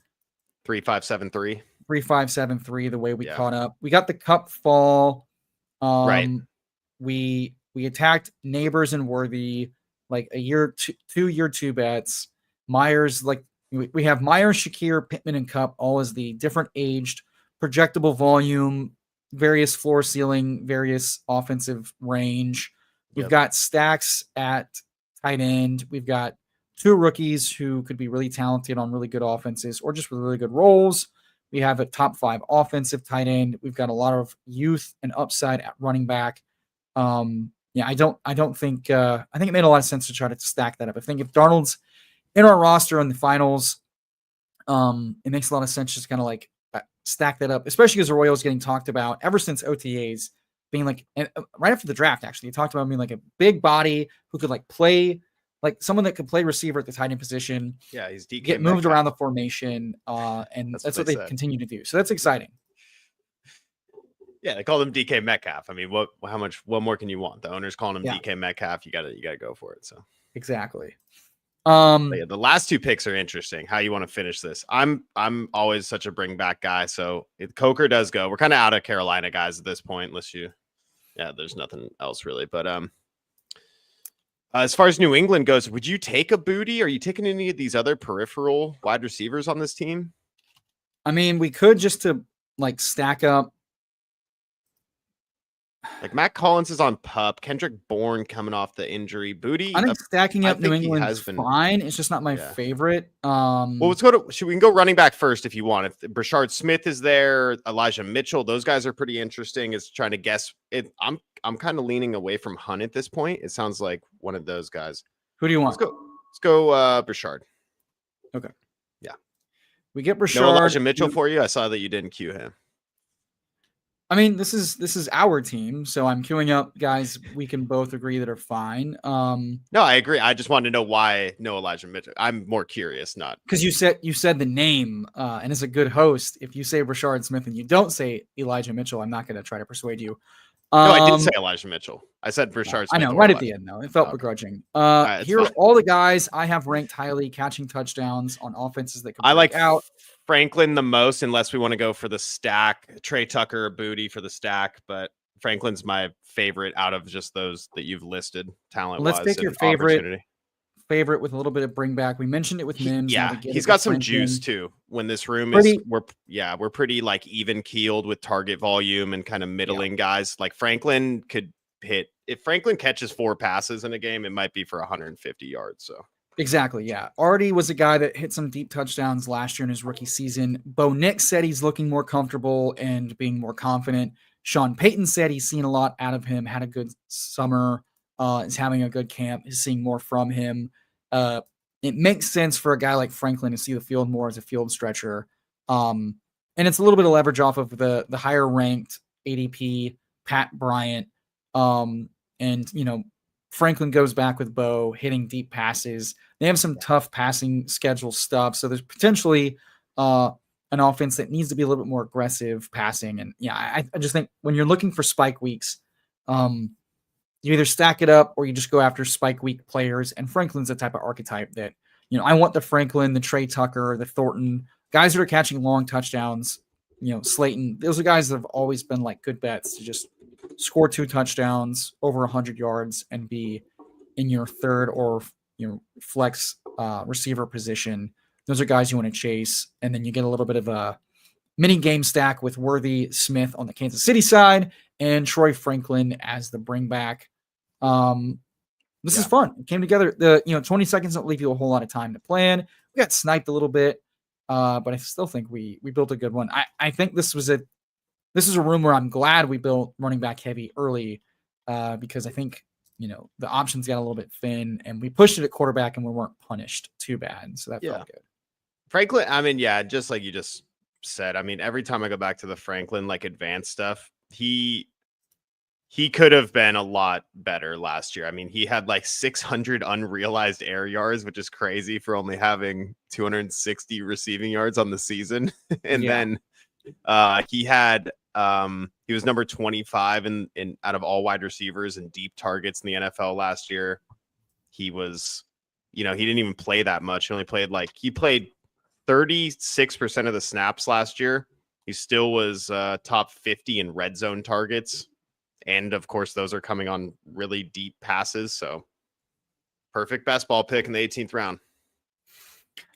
3-5-7-3. 3-5-7-3 the way we caught up. We got the Cup fall. Right. We attacked Neighbors and Worthy. like a year, 2 year 2 bets. Myers, like we have Myers, Shakir, Pittman, and Cup, all as the different aged, projectable volume, various floor ceiling, various offensive range. We've got stacks at tight end. We've got 2 rookies who could be really talented on really good offenses or just with really good roles. We have a top 5 offensive tight end. We've got a lot of youth and upside at running back. Yeah, I don't think I think it made a lot of sense to try to stack that up. I think if Darnold's in our roster in the finals, it makes a lot of sense just kind of like stack that up, especially because Arroyo's getting talked about ever since OTAs, being like, and right after the draft, actually, he talked about being like a big body who could like play, like someone that could play receiver at the tight end position. Yeah, he's DK get moved around the formation, and that's what they continue to do. So that's exciting. Yeah, they called him DK Metcalf. I mean, what more can you want? The owner's calling him DK Metcalf. You gotta go for it. So exactly. The last 2 picks are interesting. How you want to finish this? I'm always such a bring back guy. So if Coker does go, we're kind of out of Carolina guys at this point, unless there's nothing else really. But as far as New England goes, would you take a Booty? Are you taking any of these other peripheral wide receivers on this team? I mean, we could just to like stack up. Like Matt Collins is on PUP. Kendrick Bourne coming off the injury. Booty. I think stacking up New England is fine. It's just not my favorite. Well, let's go to. We can go running back first if you want. If Brashard Smith is there, Elijah Mitchell, those guys are pretty interesting. Is trying to guess it. I'm kind of leaning away from Hunt at this point. It sounds like one of those guys. Who do you want? Let's go. Brashard. Okay. Yeah. We get Brashard. No Elijah Mitchell for you. I saw that you didn't cue him. I mean, this is our team, so I'm queuing up guys we can both agree that are fine. No, I agree. I just wanted to know why no Elijah Mitchell. I'm more curious, not because you said the name, and as a good host, if you say Brashard Smith and you don't say Elijah Mitchell, I'm not going to try to persuade you. No, I did say Elijah Mitchell. I said Brashard Smith. I know, right at the end, though. It felt begrudging. Here are all the guys I have ranked highly, catching touchdowns on offenses that can break out. Franklin the most, unless we want to go for the stack. Trey Tucker, Booty for the stack, but Franklin's my favorite out of just those that you've listed talent-wise. Let's take your favorite with a little bit of bring back. We mentioned it with Mims. Yeah, he's got some juice too. When this room is, we're pretty like even keeled with target volume and kind of middling guys. Like Franklin could hit. If Franklin catches 4 passes in a game, it might be for 150 yards. So. Exactly, yeah. Artie was a guy that hit some deep touchdowns last year in his rookie season. Bo Nix said he's looking more comfortable and being more confident. Sean Payton said he's seen a lot out of him, had a good summer, is having a good camp, is seeing more from him. It makes sense for a guy like Franklin to see the field more as a field stretcher. And it's a little bit of leverage off of the higher ranked ADP, Pat Bryant. And, Franklin goes back with Bo, hitting deep passes. They have some tough passing schedule stuff. So there's potentially an offense that needs to be a little bit more aggressive passing. And I just think when you're looking for spike weeks, you either stack it up or you just go after spike week players. And Franklin's the type of archetype that, I want the Franklin, the Trey Tucker, the Thornton, guys that are catching long touchdowns, Slayton. Those are guys that have always been like good bets to just score 2 touchdowns over 100 yards and be in your third or flex receiver position. Those are guys you want to chase. And then you get a little bit of a mini game stack with Worthy Smith on the Kansas City side and Troy Franklin as the bring back. This is fun. It came together. 20 seconds don't leave you a whole lot of time to plan. We got sniped a little bit, but I still think we built a good one. I think this is a room where I'm glad we built running back heavy early because I think, the options got a little bit thin and we pushed it at quarterback and we weren't punished too bad. So that felt good. Franklin, I mean, just like you just said, I mean, every time I go back to the Franklin, like advanced stuff, he could have been a lot better last year. I mean, he had like 600 unrealized air yards, which is crazy for only having 260 receiving yards on the season. And then he had he was number 25 in out of all wide receivers and deep targets in the NFL last year. He was, he didn't even play that much. He only played 36% of the snaps last year. He still was top 50 in red zone targets. And of course, those are coming on really deep passes. So Perfect best ball pick in the 18th round.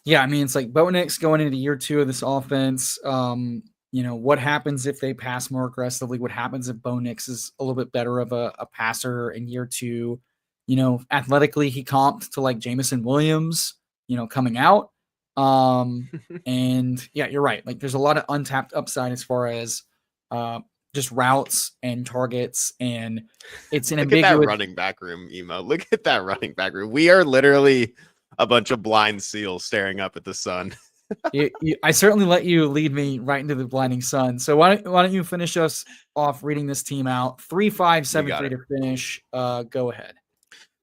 Yeah, I mean, it's like Bo Nix going into year 2 of this offense. What happens if they pass more aggressively? What happens if Bo Nix is a little bit better of a passer in year 2? Athletically, he comped to like Jamison Williams, coming out. And yeah, you're right. Like, there's a lot of untapped upside as far as just routes and targets, and it's an Look at that ambiguous running back room, Emo. Look at that running back room. We are literally a bunch of blind seals staring up at the sun. I certainly let you lead me right into the blinding sun. So why don't you finish us off reading this team out? 3-5-7-3 to finish. Go ahead.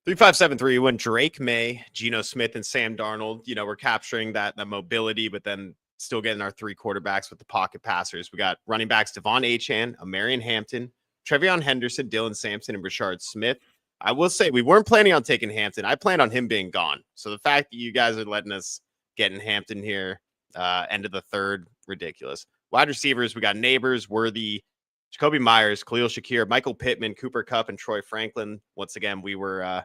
3-5-7-3. When Drake May, Geno Smith, and Sam Darnold, we're capturing that mobility, but then still getting our 3 quarterbacks with the pocket passers. We got running backs Devon Achane, Amarian Hampton, Trevion Henderson, Dylan Sampson, and Rashard Smith. I will say we weren't planning on taking Hampton. I planned on him being gone. So the fact that you guys are letting us get in Hampton here, end of the 3rd, ridiculous. Wide receivers, we got Neighbors, Worthy, Jacoby Myers, Khalil Shakir, Michael Pittman, Cooper Kupp, and Troy Franklin. Once again, we were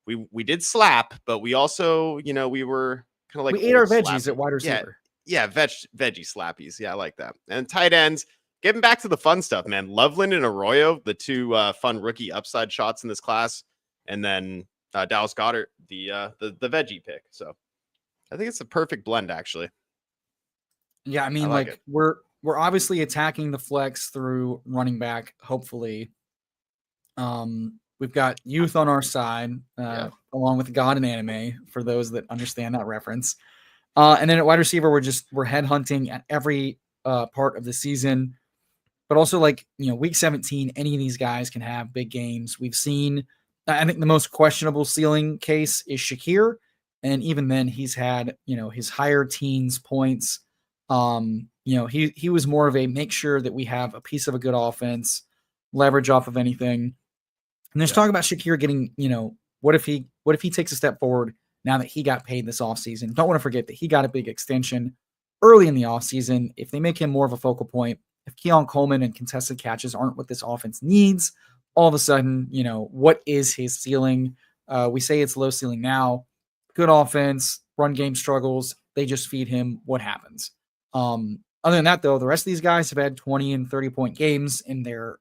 we did slap, but we also, we were kind of like we ate our veggies at wide receiver. Yeah, veggie slappies. Yeah, I like that. And tight ends, getting back to the fun stuff, man. Loveland and Arroyo, the 2 fun rookie upside shots in this class, and then Dallas Goedert, the veggie pick. So I think it's a perfect blend, actually. Yeah, I mean, like we're obviously attacking the flex through running back. Hopefully, we've got youth on our side, along with God and Anime for those that understand that reference. And then at wide receiver, we're head hunting at every part of the season, but also week 17, any of these guys can have big games. We've seen, I think the most questionable ceiling case is Shakir. And even then he's had, his higher teens points. He was more of a make sure that we have a piece of a good offense, leverage off of anything. And there's talk about Shakir getting, what if he takes a step forward now that he got paid this offseason? Don't want to forget that he got a big extension early in the offseason. If they make him more of a focal point, if Keon Coleman and contested catches aren't what this offense needs, all of a sudden, what is his ceiling? We say it's low ceiling now. Good offense, run game struggles. They just feed him. What happens? Other than that, though, the rest of these guys have had 20 and 30-point games in their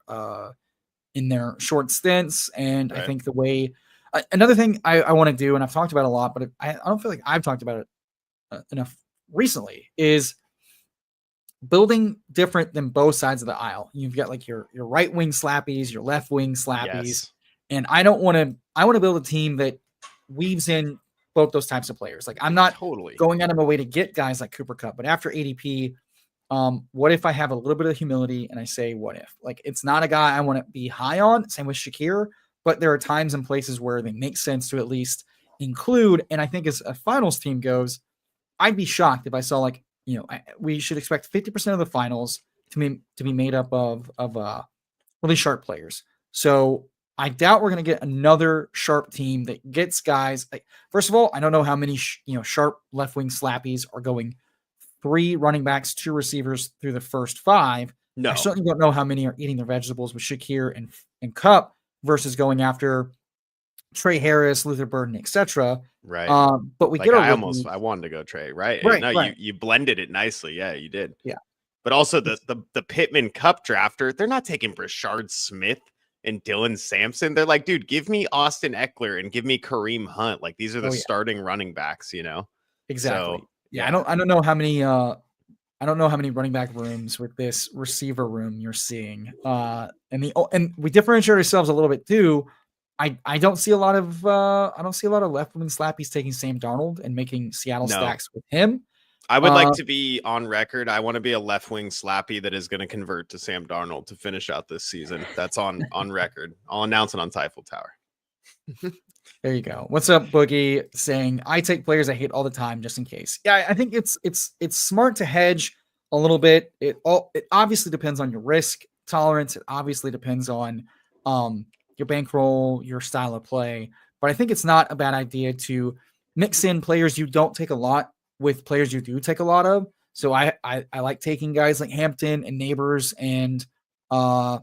short stints. And right. I think the way another thing I want to do, and I've talked about a lot, but I don't feel like I've talked about it enough recently, is building different than both sides of the aisle. You've got your right wing slappies, your left wing slappies. Yes. And I want to build a team that weaves in both those types of players. Like, I'm not going out of my way to get guys like Cooper Kupp, but after ADP, what if I have a little bit of humility and I say, what if? Like, it's not a guy I want to be high on. Same with Shakir, but there are times and places where they make sense to at least include. And I think as a finals team goes, I'd be shocked if I saw we should expect 50% of the finals to be made up of really sharp players. So I doubt we're going to get another sharp team that gets guys first of all, I don't know how many sharp left wing slappies are going 3 running backs, 2 receivers through the first 5. No. I certainly don't know how many are eating their vegetables with Shakir and Kupp versus going after Trey Harris, Luther Burden, etc. Right. But we get I wanted to go Trey, right? Right. No, right. You blended it nicely. Yeah, you did. Yeah. But also the Pittman Kupp drafter, they're not taking Rashard Smith and Dylan Sampson. They're like, dude, give me Austin Eckler and give me Kareem Hunt. Like, these are the starting running backs, Exactly. So, yeah. I don't know how many running back rooms with this receiver room you're seeing. And we differentiate ourselves a little bit too. I don't see a lot of left wing slappies taking Sam Darnold and making Seattle stacks with him. I would like to be on record. I want to be a left wing slappy that is going to convert to Sam Darnold to finish out this season. That's on record. I'll announce it on Typhel Tower. There you go. What's up, Boogie? Saying I take players I hate all the time just in case. Yeah, I think it's smart to hedge a little bit. It obviously depends on your risk tolerance. It obviously depends on your bankroll, your style of play. But I think it's not a bad idea to mix in players you don't take a lot with players you do take a lot of. So I like taking guys like Hampton and Neighbors and New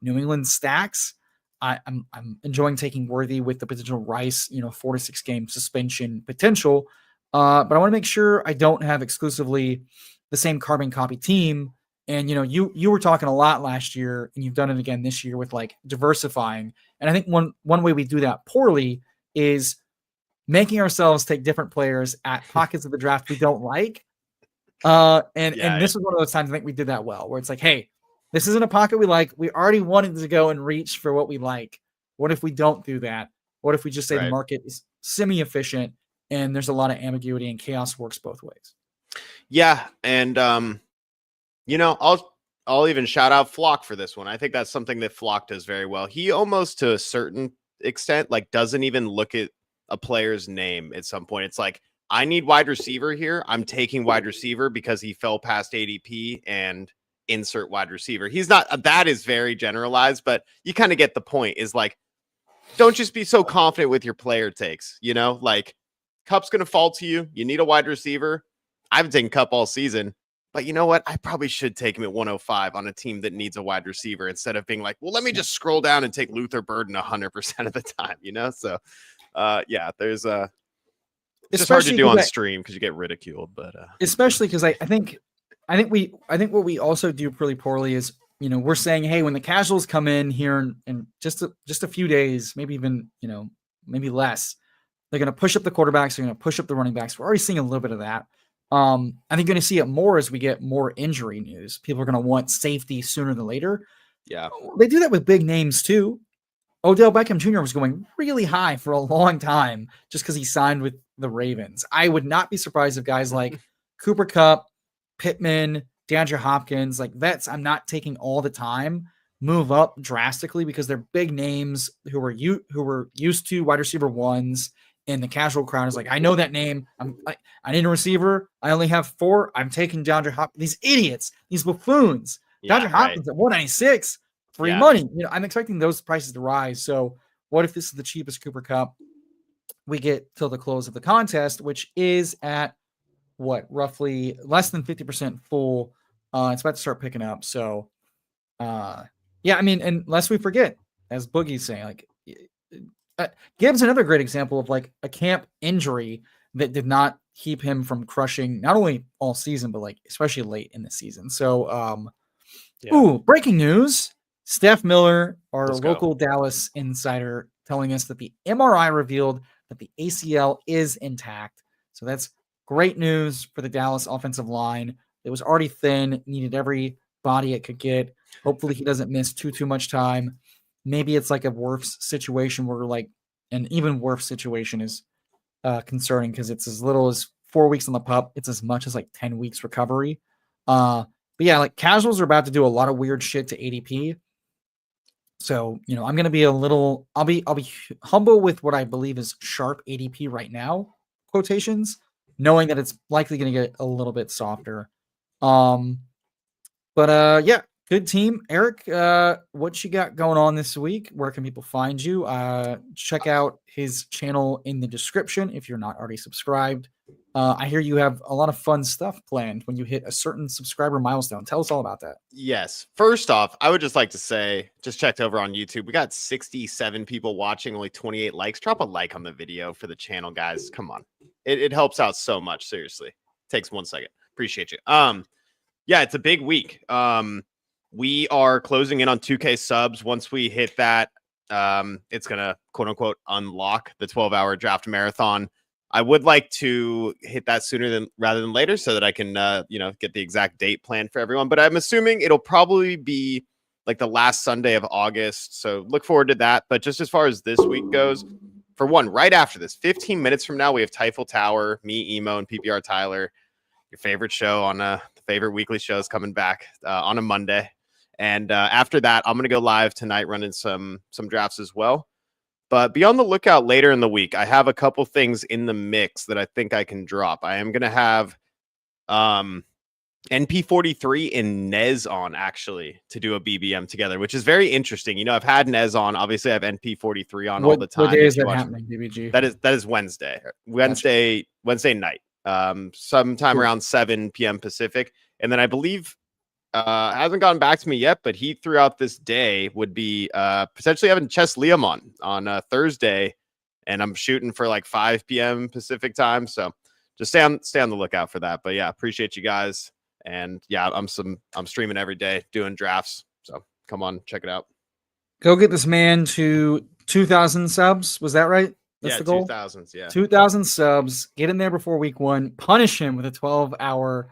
England stacks. I'm enjoying taking Worthy with the potential Rice, 4 to 6 game suspension potential. But I want to make sure I don't have exclusively the same carbon copy team. And you were talking a lot last year, and you've done it again this year with like diversifying. And I think one way we do that poorly is making ourselves take different players at pockets of the draft we don't like. And this was one of those times I think we did that well, where it's like, hey, this isn't a pocket we like. We already wanted to go and reach for what we like. What if we don't do that? What if we just say the market is semi-efficient and there's a lot of ambiguity and chaos works both ways? Yeah, and I'll even shout out Flock for this one. I think that's something that Flock does very well. He almost, to a certain extent, like doesn't even look at a player's name at some point. It's like, I need wide receiver here. I'm taking wide receiver because he fell past ADP and insert wide receiver. He's not, that is very generalized, but you kind of get the point, is like, don't just be so confident with your player takes, like Cup's going to fall to you. You need a wide receiver. I haven't taken Cup all season, but you know what? I probably should take him at 105 on a team that needs a wide receiver, instead of being like, well, let me just scroll down and take Luther Burden 100% of the time, So there's it's just hard to do on stream because you get ridiculed, but especially because I think what we also do pretty poorly is, we're saying, hey, when the casuals come in here in just a few days, maybe even, maybe less, they're going to push up the quarterbacks, they're going to push up the running backs. We're already seeing a little bit of that. I think you're going to see it more as we get more injury news. People are going to want safety sooner than later. Yeah. They do that with big names too. Odell Beckham Jr. was going really high for a long time just because he signed with the Ravens. I would not be surprised if guys like Cooper Kupp, Pittman, DeAndre Hopkins, like vets I'm not taking all the time, move up drastically because they're big names who were used to wide receiver ones, and the casual crowd is like, I know that name. I need a receiver. I only have 4. I'm taking DeAndre Hopkins. These idiots, these buffoons. DeAndre Hopkins at 196. Free money. I'm expecting those prices to rise. So what if this is the cheapest Cooper Kupp we get till the close of the contest, which is at roughly less than 50% full. It's about to start picking up. So unless we forget, as Boogie's saying, like Gibbs, another great example of like a camp injury that did not keep him from crushing not only all season, but like especially late in the season. So breaking news. Steph Miller, our local Dallas insider, telling us that the MRI revealed that the ACL is intact. So that's great news for the Dallas offensive line. It was already thin, needed every body it could get. Hopefully he doesn't miss too much time. Maybe it's like a Wirfs situation where like an even Wirfs situation is concerning because it's as little as 4 weeks on the pup. It's as much as like 10 weeks recovery. But yeah, like casuals are about to do a lot of weird shit to ADP. So, I'm going to be I'll be humble with what I believe is sharp ADP right now, quotations, knowing that it's likely going to get a little bit softer. Good team. Eric, what you got going on this week? Where can people find you? Check out his channel in the description if you're not already subscribed. I hear you have a lot of fun stuff planned when you hit a certain subscriber milestone. Tell us all about that. Yes. First off, I would just like to say, just checked over on YouTube. We got 67 people watching, only 28 likes. Drop a like on the video for the channel, guys. Come on. It helps out so much. Seriously. Takes 1 second. Appreciate you. It's a big week. We are closing in on 2K subs. Once we hit that, it's going to quote unquote unlock the 12-hour draft marathon. I would like to hit that rather than later so that I can, get the exact date planned for everyone. But I'm assuming it'll probably be like the last Sunday of August. So look forward to that. But just as far as this week goes, for one, right after this, 15 minutes from now, we have Typhel Tower, me, Emo, and PPR Tyler, your favorite show on the favorite weekly shows coming back on a Monday. And after that, I'm going to go live tonight running some drafts as well. But be on the lookout later in the week. I have a couple things in the mix that I think I can drop. I am going to have NP43 and Nez on, actually, to do a BBM together, which is very interesting. I've had Nez on. Obviously, I have NP43 on all the time. What day is that happening, BBG? That is Wednesday. Wednesday night, sometime around 7 p.m. Pacific. And then I believe Hasn't gotten back to me yet, but he throughout this day would be potentially having Chess Liam on Thursday, and I'm shooting for like 5 p.m. Pacific time. So just stay on the lookout for that. But yeah, appreciate you guys. And yeah, I'm streaming every day doing drafts. So come on, check it out. Go get this man to 2,000 subs. Was that right? That's the goal? 2,000s, yeah. 2,000 subs. Get in there before week 1. Punish him with a 12-hour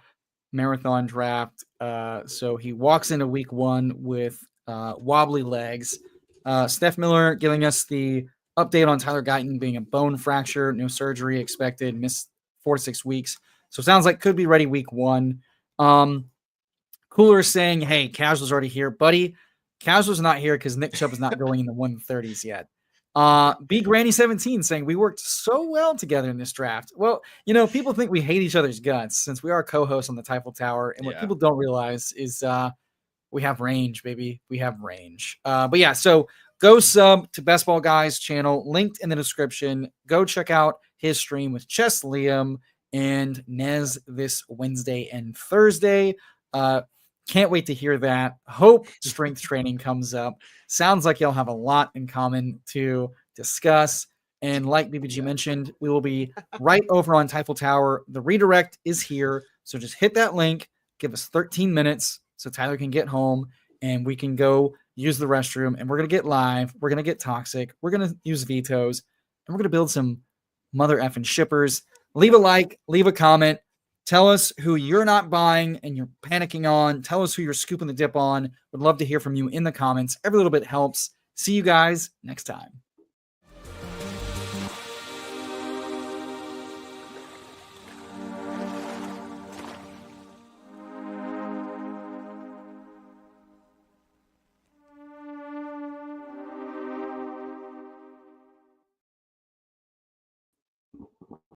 marathon draft. So he walks into week 1 with wobbly legs. Steph Miller giving us the update on Tyler Guyton being a bone fracture, no surgery expected, missed 4 to 6 weeks. So sounds like could be ready week 1. Cooler saying, hey, Casual's already here. Buddy, Casual's not here because Nick Chubb is not going in the 130s yet. B Granny 17 saying we worked so well together in this draft. Well, people think we hate each other's guts since we are co-hosts on the Typhel Tower. And what people don't realize is we have range, baby. We have range. But yeah, so go sub to Best Ball Guys channel, linked in the description. Go check out his stream with Chess Liam and Nez this Wednesday and Thursday. Can't wait to hear that. Hope strength training comes up. Sounds like y'all have a lot in common to discuss. And like BBG mentioned, we will be right over on Typhel Tower. The redirect is here. So just hit that link. Give us 13 minutes so Tyler can get home and we can go use the restroom. And we're going to get live. We're going to get toxic. We're going to use vetoes. And we're going to build some mother effing shippers. Leave a like. Leave a comment. Tell us who you're not buying and you're panicking on. Tell us who you're scooping the dip on. Would love to hear from you in the comments. Every little bit helps. See you guys next time.